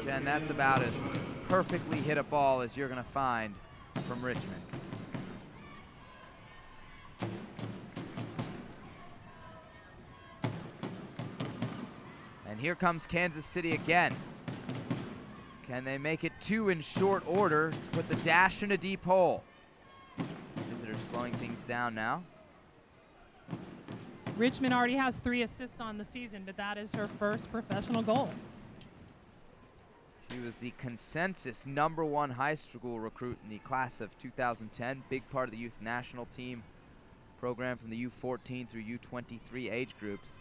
Jen, that's about as perfectly hit a ball as you're going to find from Richmond. And here comes Kansas City again. Can they make it 2 in short order to put the Dash in a deep hole? Visitors slowing things down now. Richmond already has 3 assists on the season, but that is her first professional goal. She was the consensus #1 high school recruit in the class of 2010. Big part of the youth national team program from the U14 through U23 age groups.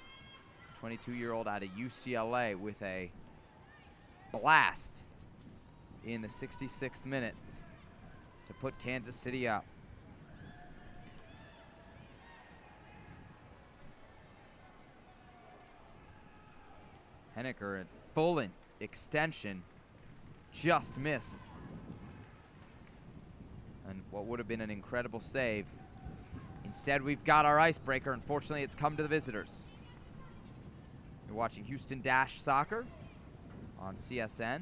22-year-old out of UCLA with a blast in the 66th minute to put Kansas City up. Henniker at full extension, just miss. And what would have been an incredible save. Instead, we've got our icebreaker. Unfortunately, it's come to the visitors. You're watching Houston Dash Soccer on CSN.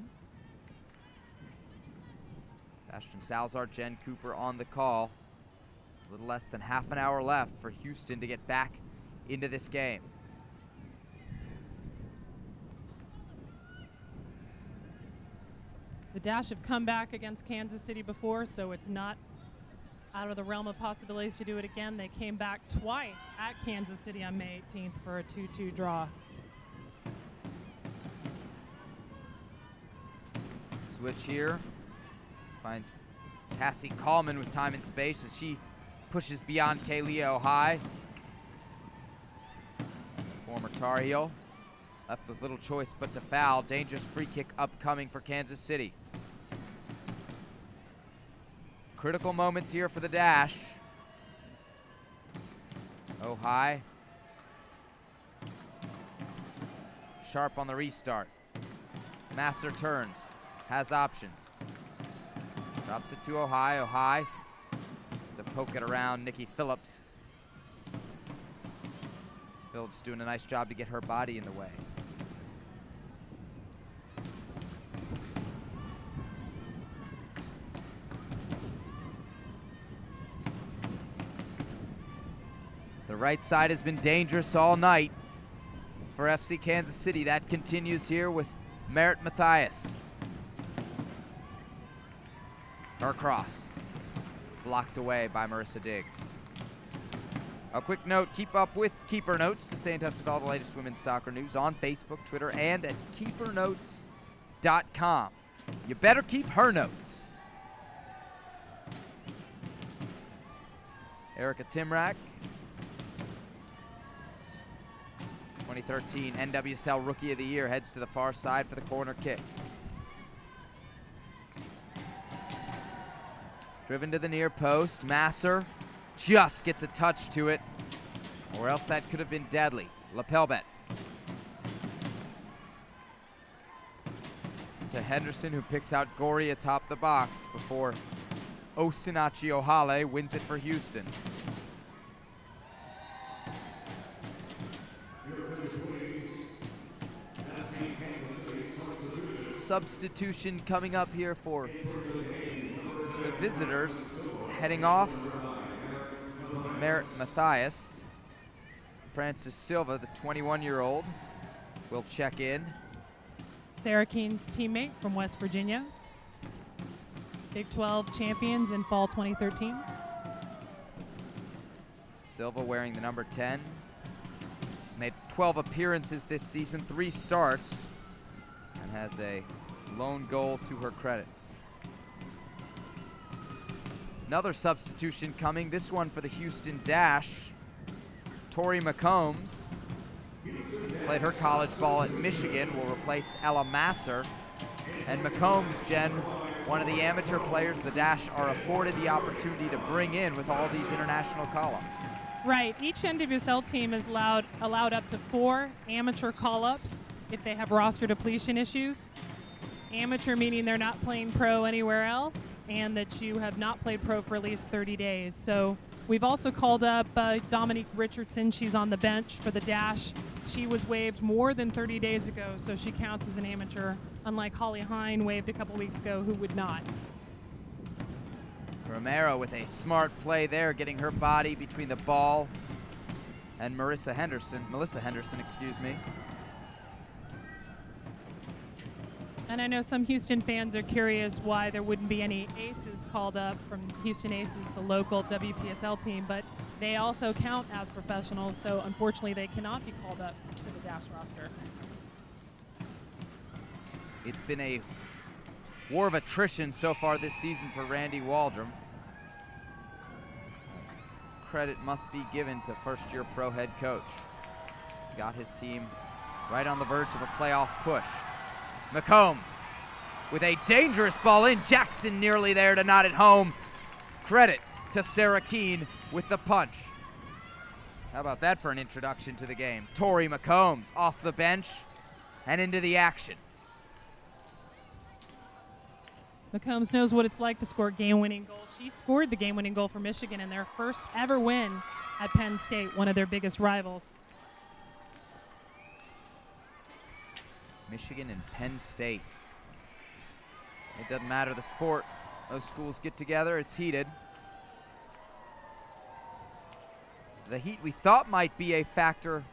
Sebastian Salazar, Jen Cooper on the call. A little less than half an hour left for Houston to get back into this game. The Dash have come back against Kansas City before, so it's not out of the realm of possibilities to do it again. They came back twice at Kansas City on May 18th for a 2-2 draw. Switch here. Finds Cassie Kallman with time and space as she pushes beyond Kaylee Ohai. Former Tar Heel. Left with little choice but to foul. Dangerous free kick upcoming for Kansas City. Critical moments here for the Dash. Ohai. sharp on the restart. Masser turns, has options. Drops it to Ohai. Ohai. So poke it around Nikki Phillips. Phillips doing a nice job to get her body in the way. The right side has been dangerous all night for FC Kansas City. That continues here with Merritt Mathias. Her cross, blocked away by Marissa Diggs. A quick note, keep up with Keeper Notes to stay in touch with all the latest women's soccer news on Facebook, Twitter, and at keepernotes.com. You better keep her notes. Erica Timrak, 2013 NWSL Rookie of the Year, heads to the far side for the corner kick. Driven to the near post, Masser just gets a touch to it, or else that could have been deadly. Lapelbet to Henderson, who picks out Gori atop the box before Osinachi Ohale wins it for Houston. Substitution coming up here for the visitors. Heading off, Merritt Mathias. Francis Silva, the 21-year-old, will check in. Sarah Keene's teammate from West Virginia. Big 12 champions in fall 2013. Silva wearing the number 10. She's made 12 appearances this season, 3 starts, and has a lone goal to her credit. Another substitution coming, this one for the Houston Dash. Tori McCombs, played her college ball at Michigan, will replace Ella Masser. And McCombs, Jen, one of the amateur players the Dash are afforded the opportunity to bring in with all these international call-ups. Right, each NWSL team is allowed up to 4 amateur call-ups if they have roster depletion issues. Amateur meaning they're not playing pro anywhere else, and that you have not played pro for at least 30 days. So we've also called up Dominique Richardson. She's on the bench for the Dash. She was waived more than 30 days ago, so she counts as an amateur, unlike Holly Hine, waived a couple weeks ago, who would not. Romero with a smart play there, getting her body between the ball and Melissa Henderson, excuse me. And I know some Houston fans are curious why there wouldn't be any aces called up from Houston Aces, the local WPSL team, but they also count as professionals, so unfortunately they cannot be called up to the Dash roster. It's been a war of attrition so far this season for Randy Waldrum. Credit must be given to first-year pro head coach. He's got his team right on the verge of a playoff push. McCombs with a dangerous ball in. Jackson nearly there to knot it home. Credit to Sarah Keene with the punch. How about that for an introduction to the game? Tori McCombs off the bench and into the action. McCombs knows what it's like to score game-winning goals. She scored the game-winning goal for Michigan in their first ever win at Penn State, one of their biggest rivals. Michigan and Penn State. It doesn't matter the sport. Those schools get together, it's heated. The heat we thought might be a factor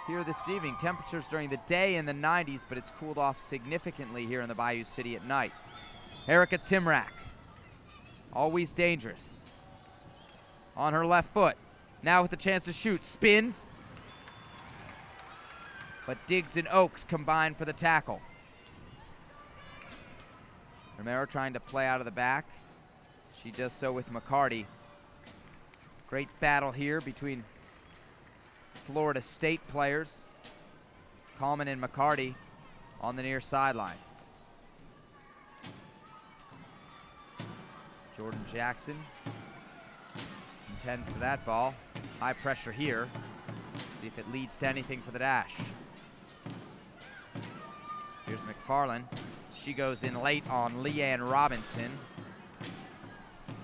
here this evening. Temperatures during the day in the 90s, but it's cooled off significantly here in the Bayou City at night. Erica Timrak, always dangerous. On her left foot, now with the chance to shoot, spins. But Diggs and Oakes combine for the tackle. Romero trying to play out of the back. She does so with McCarty. Great battle here between Florida State players. Coleman and McCarty on the near sideline. Jordan Jackson intends to that ball. High pressure here. See if it leads to anything for the Dash. McFarland. She goes in late on Leanne Robinson.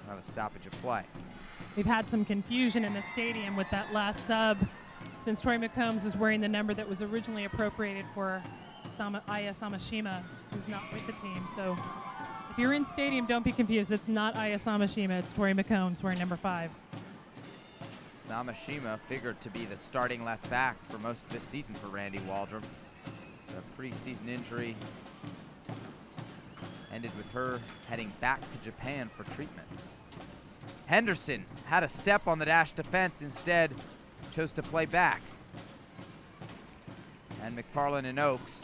Not a stoppage of play. We've had some confusion in the stadium with that last sub, since Tori McCombs is wearing the number that was originally appropriated for Aya Samashima, who's not with the team. So if you're in stadium, don't be confused. It's not Aya Samashima, it's Tori McCombs wearing number 5. Samashima figured to be the starting left back for most of this season for Randy Waldrum. The preseason injury ended with her heading back to Japan for treatment. Henderson had a step on the dash defense, instead chose to play back. And McFarland and Oakes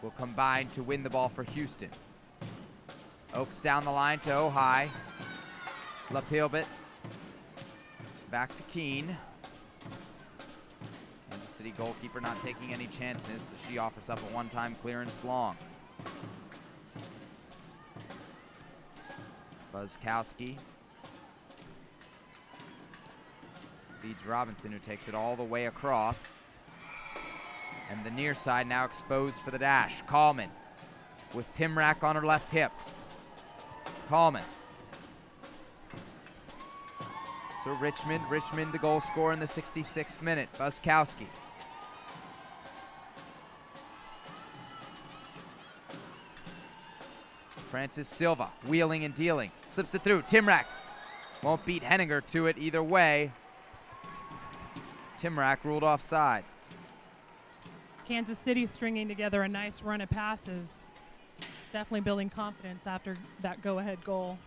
will combine to win the ball for Houston. Oakes down the line to Ohai. LaPilbit back to Keene. Kansas City goalkeeper not taking any chances as she offers up a one-time clearance long. Buzzkowski feeds Robinson, who takes it all the way across. And the near side now exposed for the dash. Kallman with Timrak on her left hip. Kallman to Richmond. Richmond, the goal scorer in the 66th minute. Buzzkowski. Francis Silva wheeling and dealing. Slips it through. Timrak won't beat Henninger to it either way. Timrak ruled offside. Kansas City stringing together a nice run of passes. Definitely building confidence after that go-ahead goal.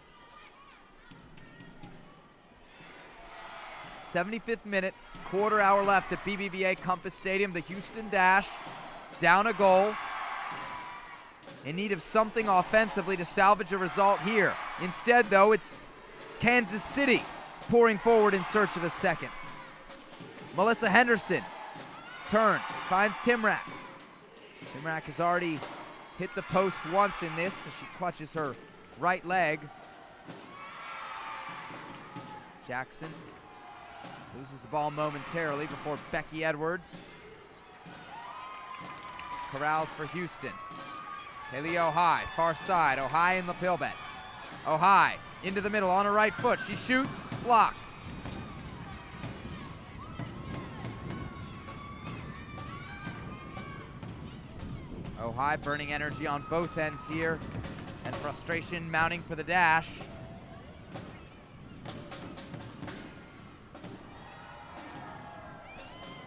75th minute, quarter hour left at BBVA Compass Stadium. The Houston Dash down a goal, in need of something offensively to salvage a result here. Instead, though, it's Kansas City pouring forward in search of a second. Melissa Henderson turns, finds Timrak. Timrak has already hit the post once in this, so she clutches her right leg. Jackson loses the ball momentarily before Becky Edwards corrals for Houston. Kaylee Ohai, far side. Ohai and LaPilbet. Ohai into the middle on her right foot. She shoots, blocked. Ohai burning energy on both ends here, and frustration mounting for the Dash.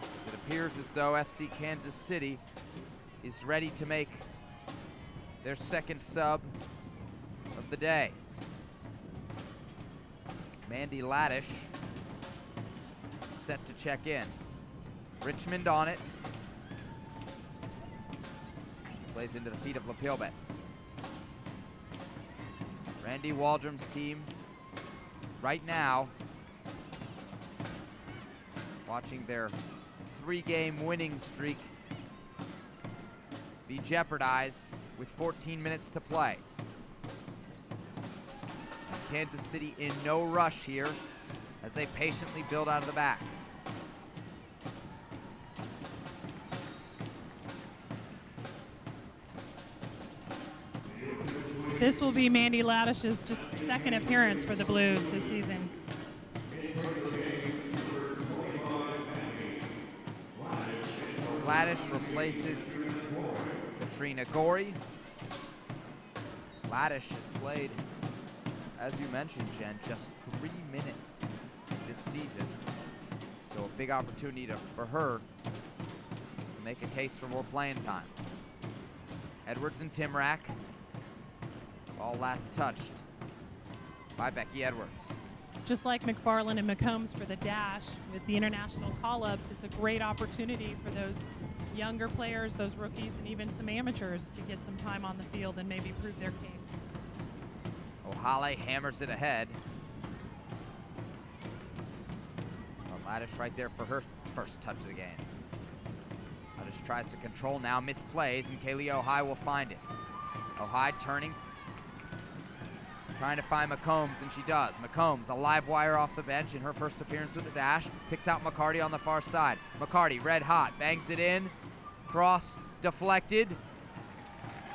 As it appears as though FC Kansas City is ready to make their second sub of the day. Mandy Laddish set to check in. Richmond on it. She plays into the feet of LaPilbet. Randy Waldrum's team right now watching their 3-game winning streak be jeopardized with 14 minutes to play. And Kansas City in no rush here as they patiently build out of the back. This will be Mandy Laddish's just second appearance for the Blues this season. So Laddish replaces Katrina Gorey. Laddish has played, as you mentioned, Jen, just 3 minutes this season. So a big opportunity for her to make a case for more playing time. Edwards and Timrak. Ball last touched by Becky Edwards. Just like McFarland and McCombs for the Dash, with the international call-ups, it's a great opportunity for those younger players, those rookies, and even some amateurs to get some time on the field and maybe prove their case. O'Hale hammers it ahead. Laddish right there for her first touch of the game. Laddish tries to control now, misplays, and Kaylee Ohai will find it. Ohai turning, trying to find McCombs, and she does. McCombs, a live wire off the bench in her first appearance with the Dash. Picks out McCarty on the far side. McCarty, red hot, bangs it in. Cross deflected,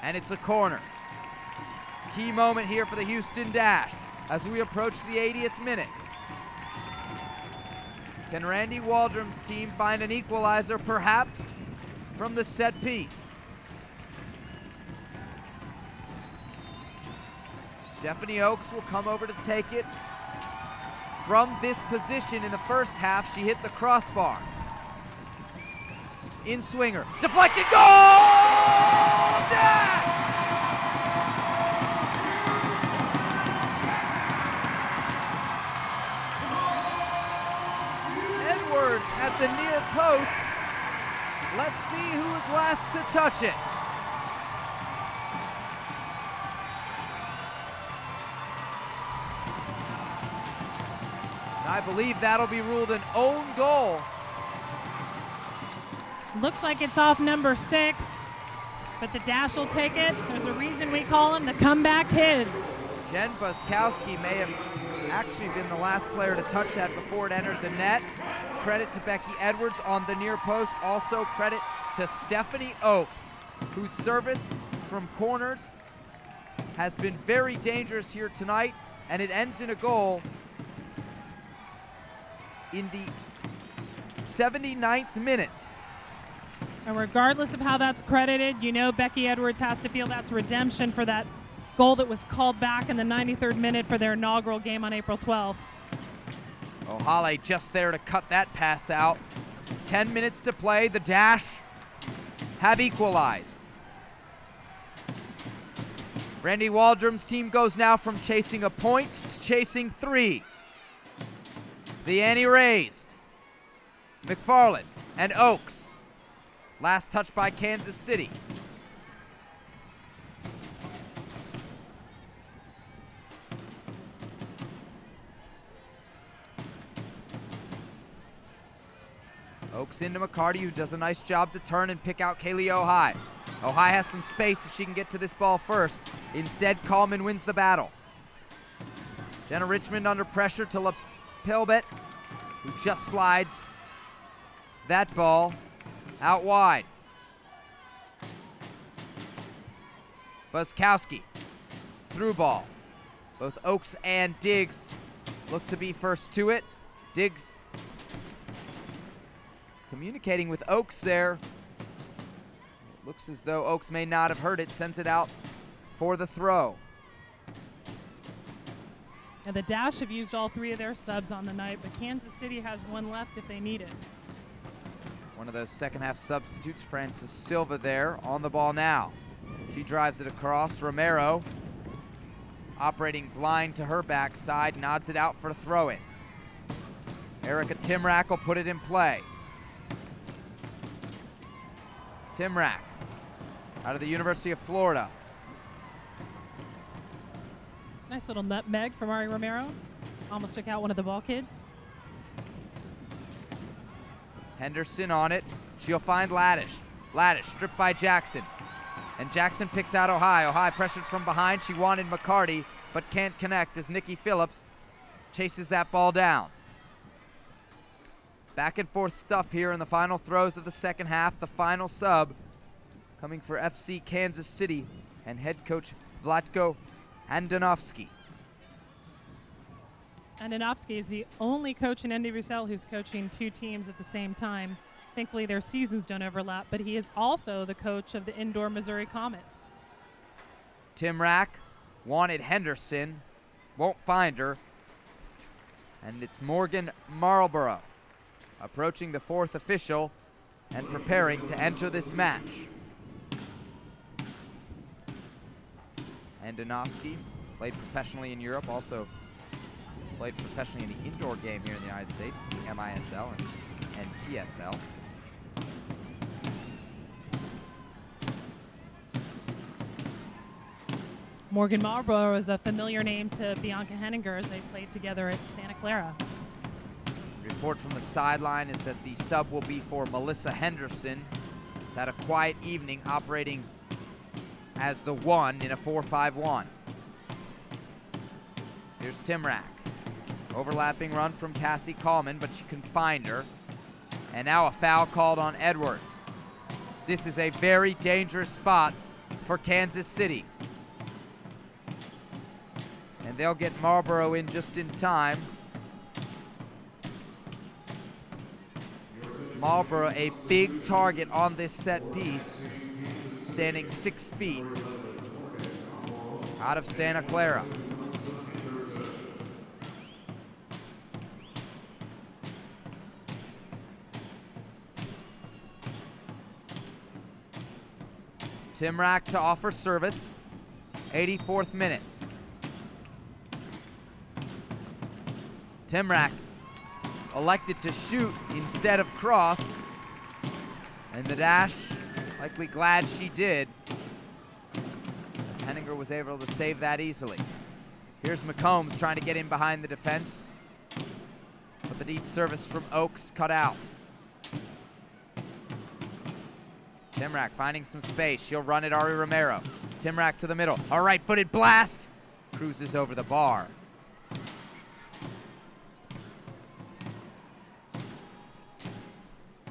and it's a corner. Key moment here for the Houston Dash as we approach the 80th minute. Can Randy Waldrom's team find an equalizer, perhaps, from the set piece? Stephanie Oakes will come over to take it. From this position in the first half, she hit the crossbar. In swinger, deflected, goal! Dash! Edwards at the near post. Let's see who is last to touch it. I believe that'll be ruled an own goal. Looks like it's off number 6, but the Dash will take it. There's a reason we call them the comeback kids. Jen Buskowski may have actually been the last player to touch that before it entered the net. Credit to Becky Edwards on the near post. Also credit to Stephanie Oakes, whose service from corners has been very dangerous here tonight, and it ends in a goal in the 79th minute. And regardless of how that's credited, you know Becky Edwards has to feel that's redemption for that goal that was called back in the 93rd minute for their inaugural game on April 12th. O'Hale just there to cut that pass out. 10 minutes to play. The Dash have equalized. Randy Waldrom's team goes now from chasing a point to chasing 3. The ante raised. McFarland and Oakes. Last touch by Kansas City. Oakes into McCarty, who does a nice job to turn and pick out Kaylee Ohai. Ohai has some space if she can get to this ball first. Instead, Kallman wins the battle. Jenna Richmond under pressure to Pilbet, who just slides that ball out wide. Buskowski, through ball. Both Oakes and Diggs look to be first to it. Diggs communicating with Oakes there. It looks as though Oakes may not have heard it, sends it out for the throw. And the Dash have used all 3 of their subs on the night, but Kansas City has one left if they need it. One of those second half substitutes, Francis Silva there on the ball now. She drives it across. Romero operating blind to her backside, nods it out for a throw-in. Erica Timrack will put it in play. Timrack out of the University of Florida. Nice little nutmeg from Ari Romero. Almost took out one of the ball kids. Henderson on it. She'll find Laddish. Laddish stripped by Jackson. And Jackson picks out Ohai. Ohai pressured from behind. She wanted McCarty, but can't connect as Nikki Phillips chases that ball down. Back and forth stuff here in the final throws of the second half. The final sub coming for FC Kansas City and head coach Vlatko Andonovski. Andonovski is the only coach in NWSL who's coaching 2 teams at the same time. Thankfully, their seasons don't overlap, but he is also the coach of the indoor Missouri Comets. Timrack wanted Henderson, won't find her, and it's Morgan Marlborough approaching the 4th official and preparing to enter this match. Andonovski played professionally in Europe, also played professionally in the indoor game here in the United States, the MISL and PSL. Morgan Marlborough is a familiar name to Bianca Henninger as they played together at Santa Clara. Report from the sideline is that the sub will be for Melissa Henderson. Has had a quiet evening operating as the 1 in a 4-5-1. Here's Timrack. Overlapping run from Cassie Kallman, but she can find her. And now a foul called on Edwards. This is a very dangerous spot for Kansas City. And they'll get Marlborough in just in time. Marlborough, a big target on this set piece, standing 6 feet out of Santa Clara. Timrak to offer service, 84th minute. Timrak elected to shoot instead of cross, and the Dash likely glad she did, as Henninger was able to save that easily. Here's McCombs trying to get in behind the defense, but the deep service from Oakes cut out. Timrak finding some space. She'll run it, Ari Romero. Timrak to the middle. A right-footed blast. Cruises over the bar.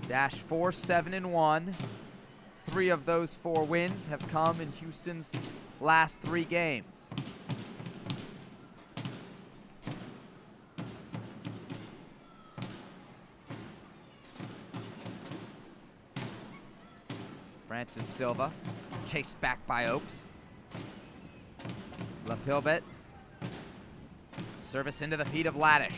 Dash 4-7-1. 3 of those 4 wins have come in Houston's last 3 games. Francis Silva, chased back by Oakes. LaPilbet, service into the feet of Laddish.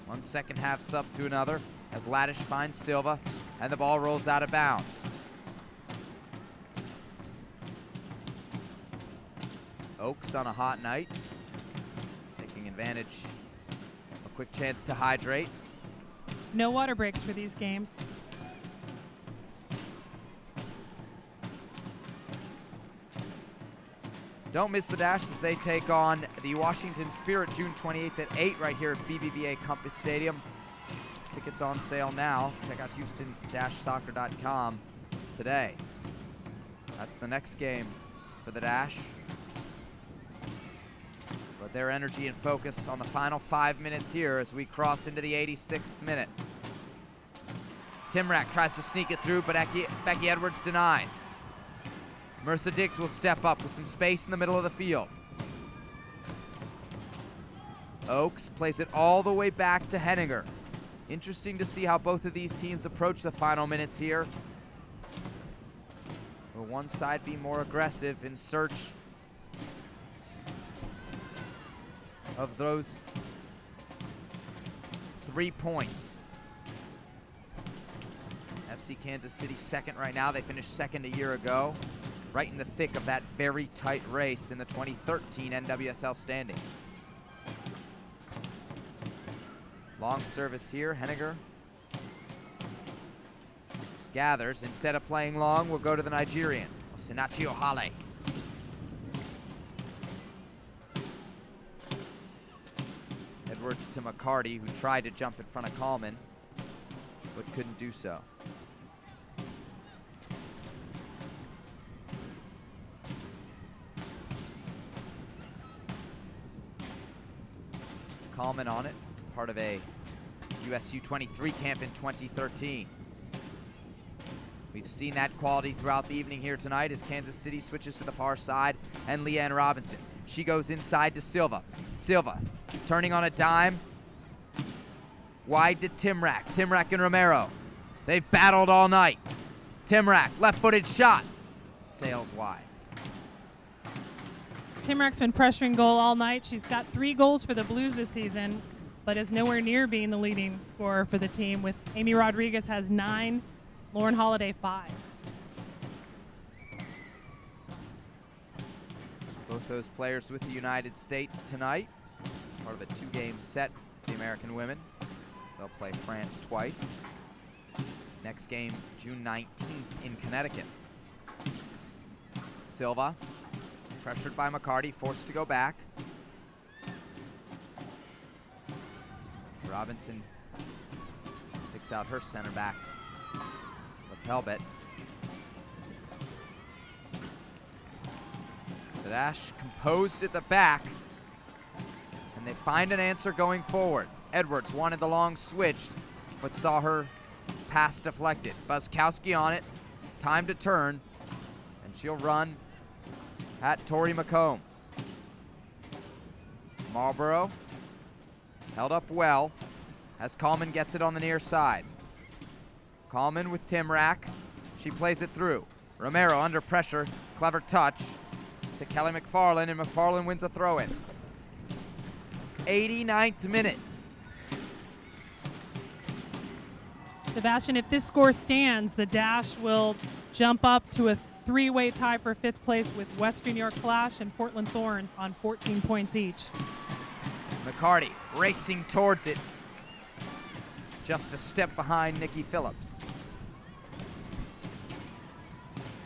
1 second half sub to another as Laddish finds Silva, and the ball rolls out of bounds. Oakes on a hot night, taking advantage of a quick chance to hydrate. No water breaks for these games. Don't miss the Dash as they take on the Washington Spirit June 28th at 8 right here at BBVA Compass Stadium. Tickets on sale now. Check out houston-soccer.com today. That's the next game for the Dash. But their energy and focus on the final 5 minutes here as we cross into the 86th minute. Timrak tries to sneak it through, but Becky Edwards denies. Mercer Diggs will step up with some space in the middle of the field. Oakes plays it all the way back to Henninger. Interesting to see how both of these teams approach the final minutes here. Will one side be more aggressive in search of those 3 points? FC Kansas City second right now. They finished second a year ago, right in the thick of that very tight race in the 2013 NWSL standings. Long service here, Henninger gathers. Instead of playing long, we'll go to the Nigerian, Osinachi Ohale. Edwards to McCarty, who tried to jump in front of Coleman, but couldn't do so. Coleman on it, part of a US U23 camp in 2013. We've seen that quality throughout the evening here tonight as Kansas City switches to the far side, and Leanne Robinson. She goes inside to Silva. Silva turning on a dime. Wide to Timrak. Timrak and Romero. They've battled all night. Timrak, left-footed shot. Sails wide. Timrak's been pressuring goal all night. She's got 3 goals for the Blues this season, but is nowhere near being the leading scorer for the team, with Amy Rodriguez has 9, Lauren Holiday 5. Both those players with the United States tonight. Part of a 2-game set for the American women. They'll play France twice. Next game, June 19th in Connecticut. Silva, pressured by McCarty, forced to go back. Robinson picks out her center back, LaPelbet. The Dash composed at the back, and they find an answer going forward. Edwards wanted the long switch, but saw her Pass deflected. Buzzkowski on it. Time to turn. And she'll run at Tori McCombs. Marlborough held up well as Coleman gets it on the near side. Coleman with Timrak. She plays it through. Romero under pressure. Clever touch to Kelly McFarland, and McFarland wins a throw-in. 89th minute. Sebastian, if this score stands, the Dash will jump up to a three-way tie for 5th place with Western New York Flash and Portland Thorns on 14 points each. McCarty racing towards it. Just a step behind Nikki Phillips.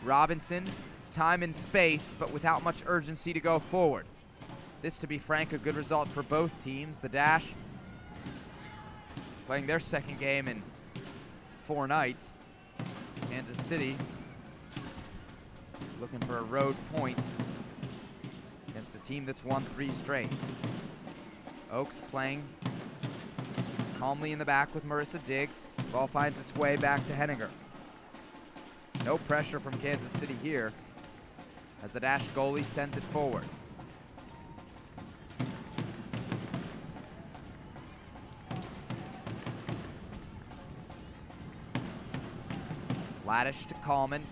Robinson, time and space, but without much urgency to go forward. This, to be frank, a good result for both teams. The Dash playing their second game in 4 nights. Kansas City looking for a road point against a team that's won 3 straight. Oaks playing calmly in the back with Marissa Diggs. Ball finds its way back to Henninger. No pressure from Kansas City here as the Dash goalie sends it forward. Laddish to Coleman.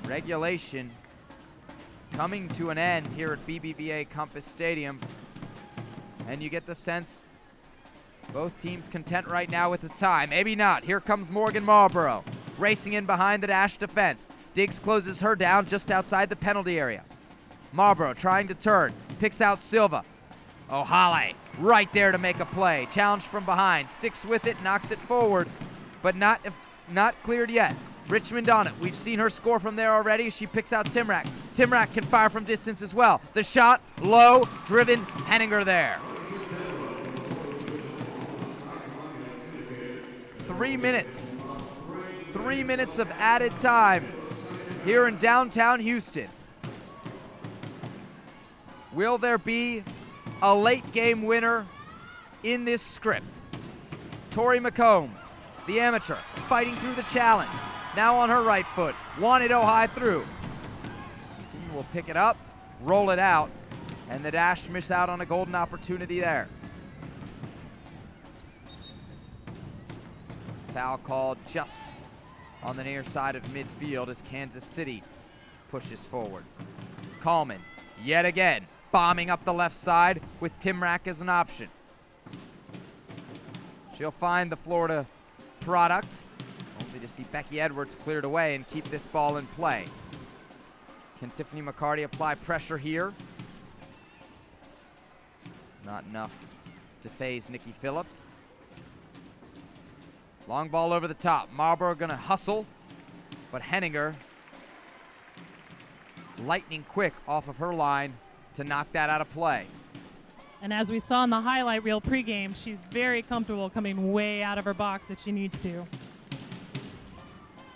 Regulation coming to an end here at BBVA Compass Stadium, and you get the sense both teams content right now with the tie. Maybe not. Here comes Morgan Marlborough racing in behind the Dash defense. Diggs closes her down just outside the penalty area. Marlborough trying to turn, picks out Silva. O'Hale right there to make a play. Challenge from behind, sticks with it, knocks it forward, but not cleared yet. Richmond on it. We've seen her score from there already. She picks out Timrak. Timrak can fire from distance as well. The shot, low, driven, Henninger there. 3 minutes. 3 minutes of added time here in downtown Houston. Will there be a late game winner in this script? Tori McCombs, the amateur, fighting through the challenge. Now on her right foot, wanted Ojai through. He will pick it up, roll it out, and the Dash miss out on a golden opportunity there. Foul called just on the near side of midfield as Kansas City pushes forward. Coleman, yet again, bombing up the left side with Timrak as an option. She'll find the Florida product, only to see Becky Edwards cleared away and keep this ball in play. Can Tiffany McCarty apply pressure here? Not enough to phase Nikki Phillips. Long ball over the top. Marlborough gonna hustle, but Henninger lightning quick off of her line to knock that out of play. And as we saw in the highlight reel pregame, she's very comfortable coming way out of her box if she needs to.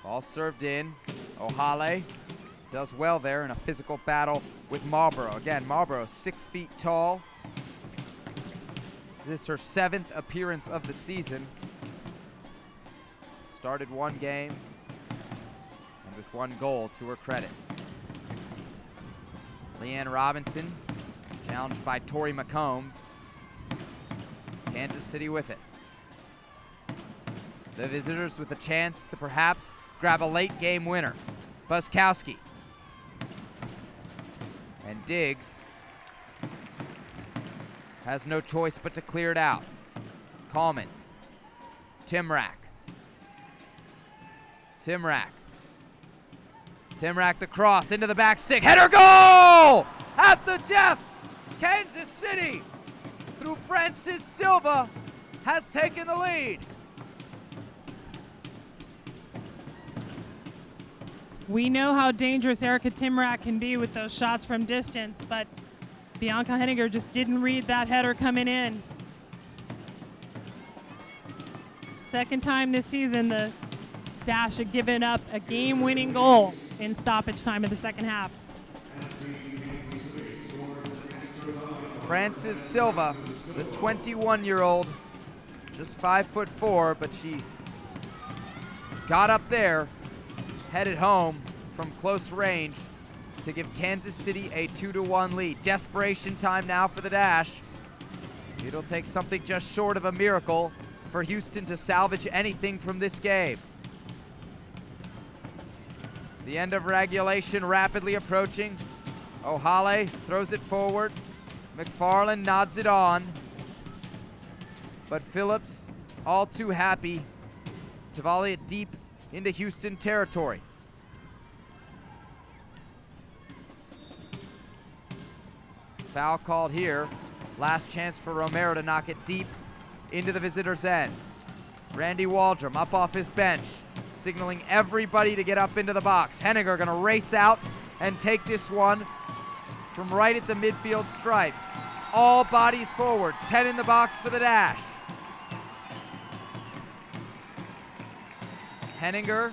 Ball served in. O'Hale does well there in a physical battle with Marlborough. Again, Marlborough 6 feet tall. This is her 7th appearance of the season. Started 1 game and with 1 goal to her credit. Leanne Robinson challenged by Tori McCombs. Kansas City with it. The visitors with a chance to perhaps grab a late game winner. Buzzkowski. And Diggs has no choice but to clear it out. Coleman. Timrak. Timrak the cross into the back stick. Header goal! At the death, Kansas City, through Francis Silva, has taken the lead. We know how dangerous Erica Timrak can be with those shots from distance, but Bianca Henninger just didn't read that header coming in. Second time this season the Dash had given up a game-winning goal in stoppage time of the second half. Frances Silva, the 21-year-old, just 5'4", but she got up there, headed home from close range to give Kansas City a 2-1 lead. Desperation time now for the Dash. It'll take something just short of a miracle for Houston to salvage anything from this game. The end of regulation rapidly approaching. O'Hale throws it forward. McFarland nods it on. But Phillips, all too happy to volley it deep into Houston territory. Foul called here. Last chance for Romero to knock it deep into the visitors' end. Randy Waldrum up off his bench, signaling everybody to get up into the box. Henninger gonna race out and take this one from right at the midfield stripe. All bodies forward, 10 in the box for the Dash. Henninger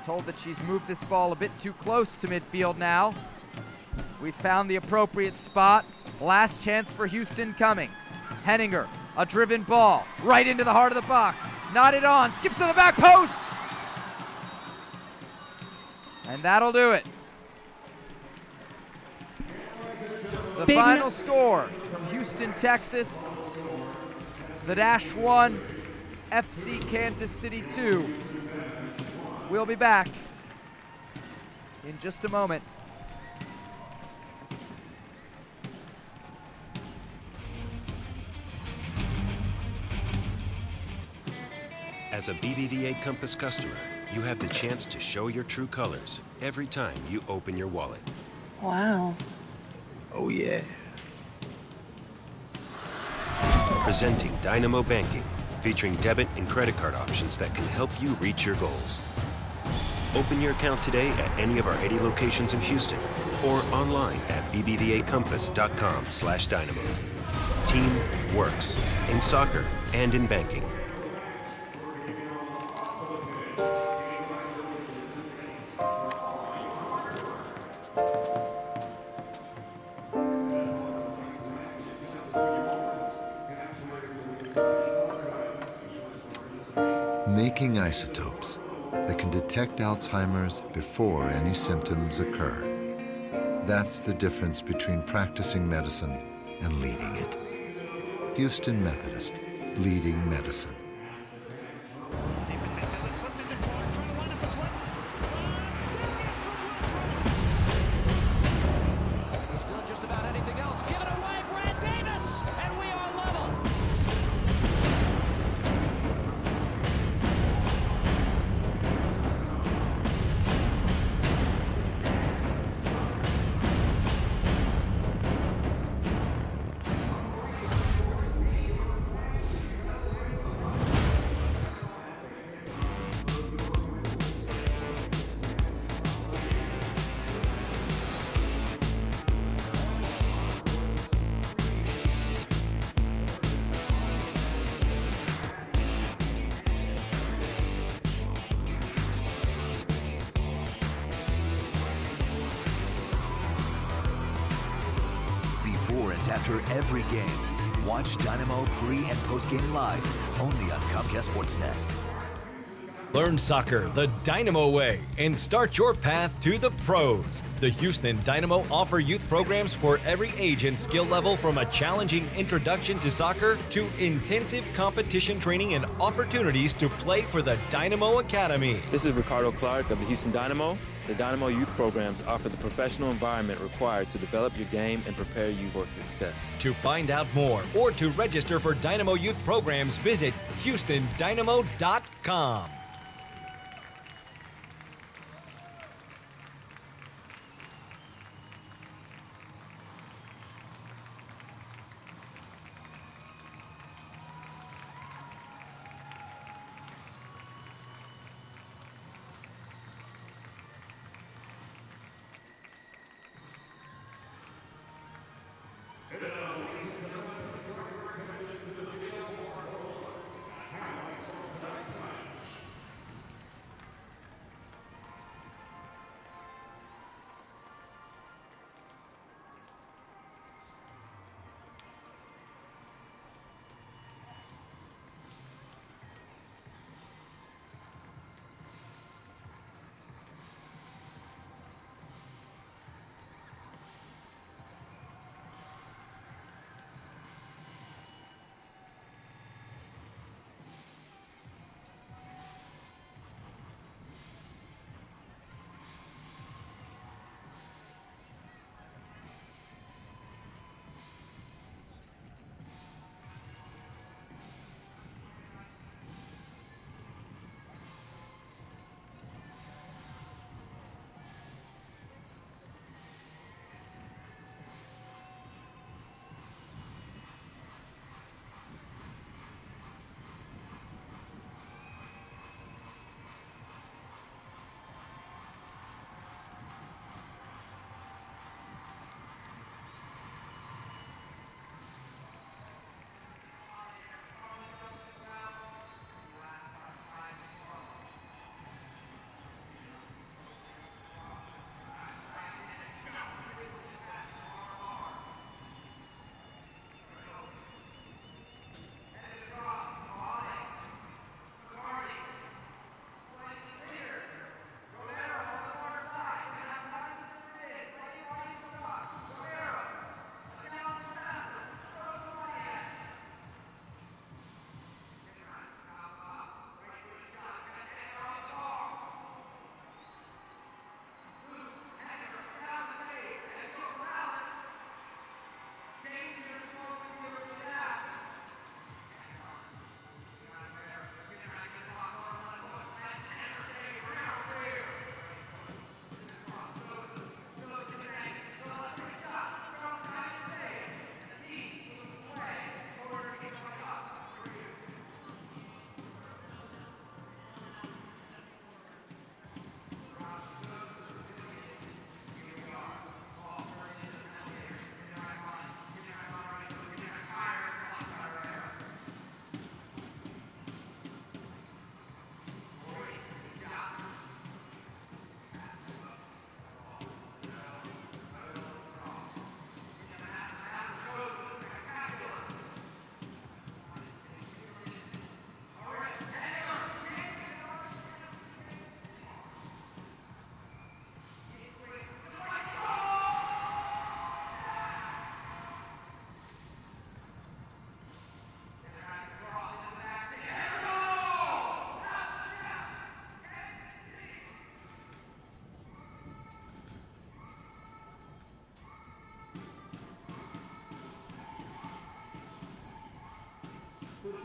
told that she's moved this ball a bit too close to midfield now. We found the appropriate spot. Last chance for Houston coming. Henninger, a driven ball, right into the heart of the box. Nodded on, skip to the back post! And that'll do it. The final score from Houston, Texas. The Dash 1, FC Kansas City 2. We'll be back in just a moment. As a BBVA Compass customer, you have the chance to show your true colors every time you open your wallet. Wow. Oh yeah. Presenting Dynamo Banking, featuring debit and credit card options that can help you reach your goals. Open your account today at any of our 80 locations in Houston or online at bbvacompass.com/dynamo. Team works in soccer and in banking. Making isotopes that can detect Alzheimer's before any symptoms occur. That's the difference between practicing medicine and leading it. Houston Methodist, leading medicine. Still just about anything else. Give it away, Brad Davis, and we are level. Before and after every game, watch Dynamo pre- and post-game live, only on Comcast Sportsnet. Learn soccer the Dynamo way and start your path to the pros. The Houston Dynamo offer youth programs for every age and skill level, from a challenging introduction to soccer to intensive competition training and opportunities to play for the Dynamo Academy. This is Ricardo Clark of the Houston Dynamo. The Dynamo youth programs offer the professional environment required to develop your game and prepare you for success. To find out more or to register for Dynamo youth programs, visit HoustonDynamo.com.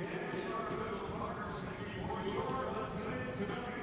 Can't start with partners making for your ultimate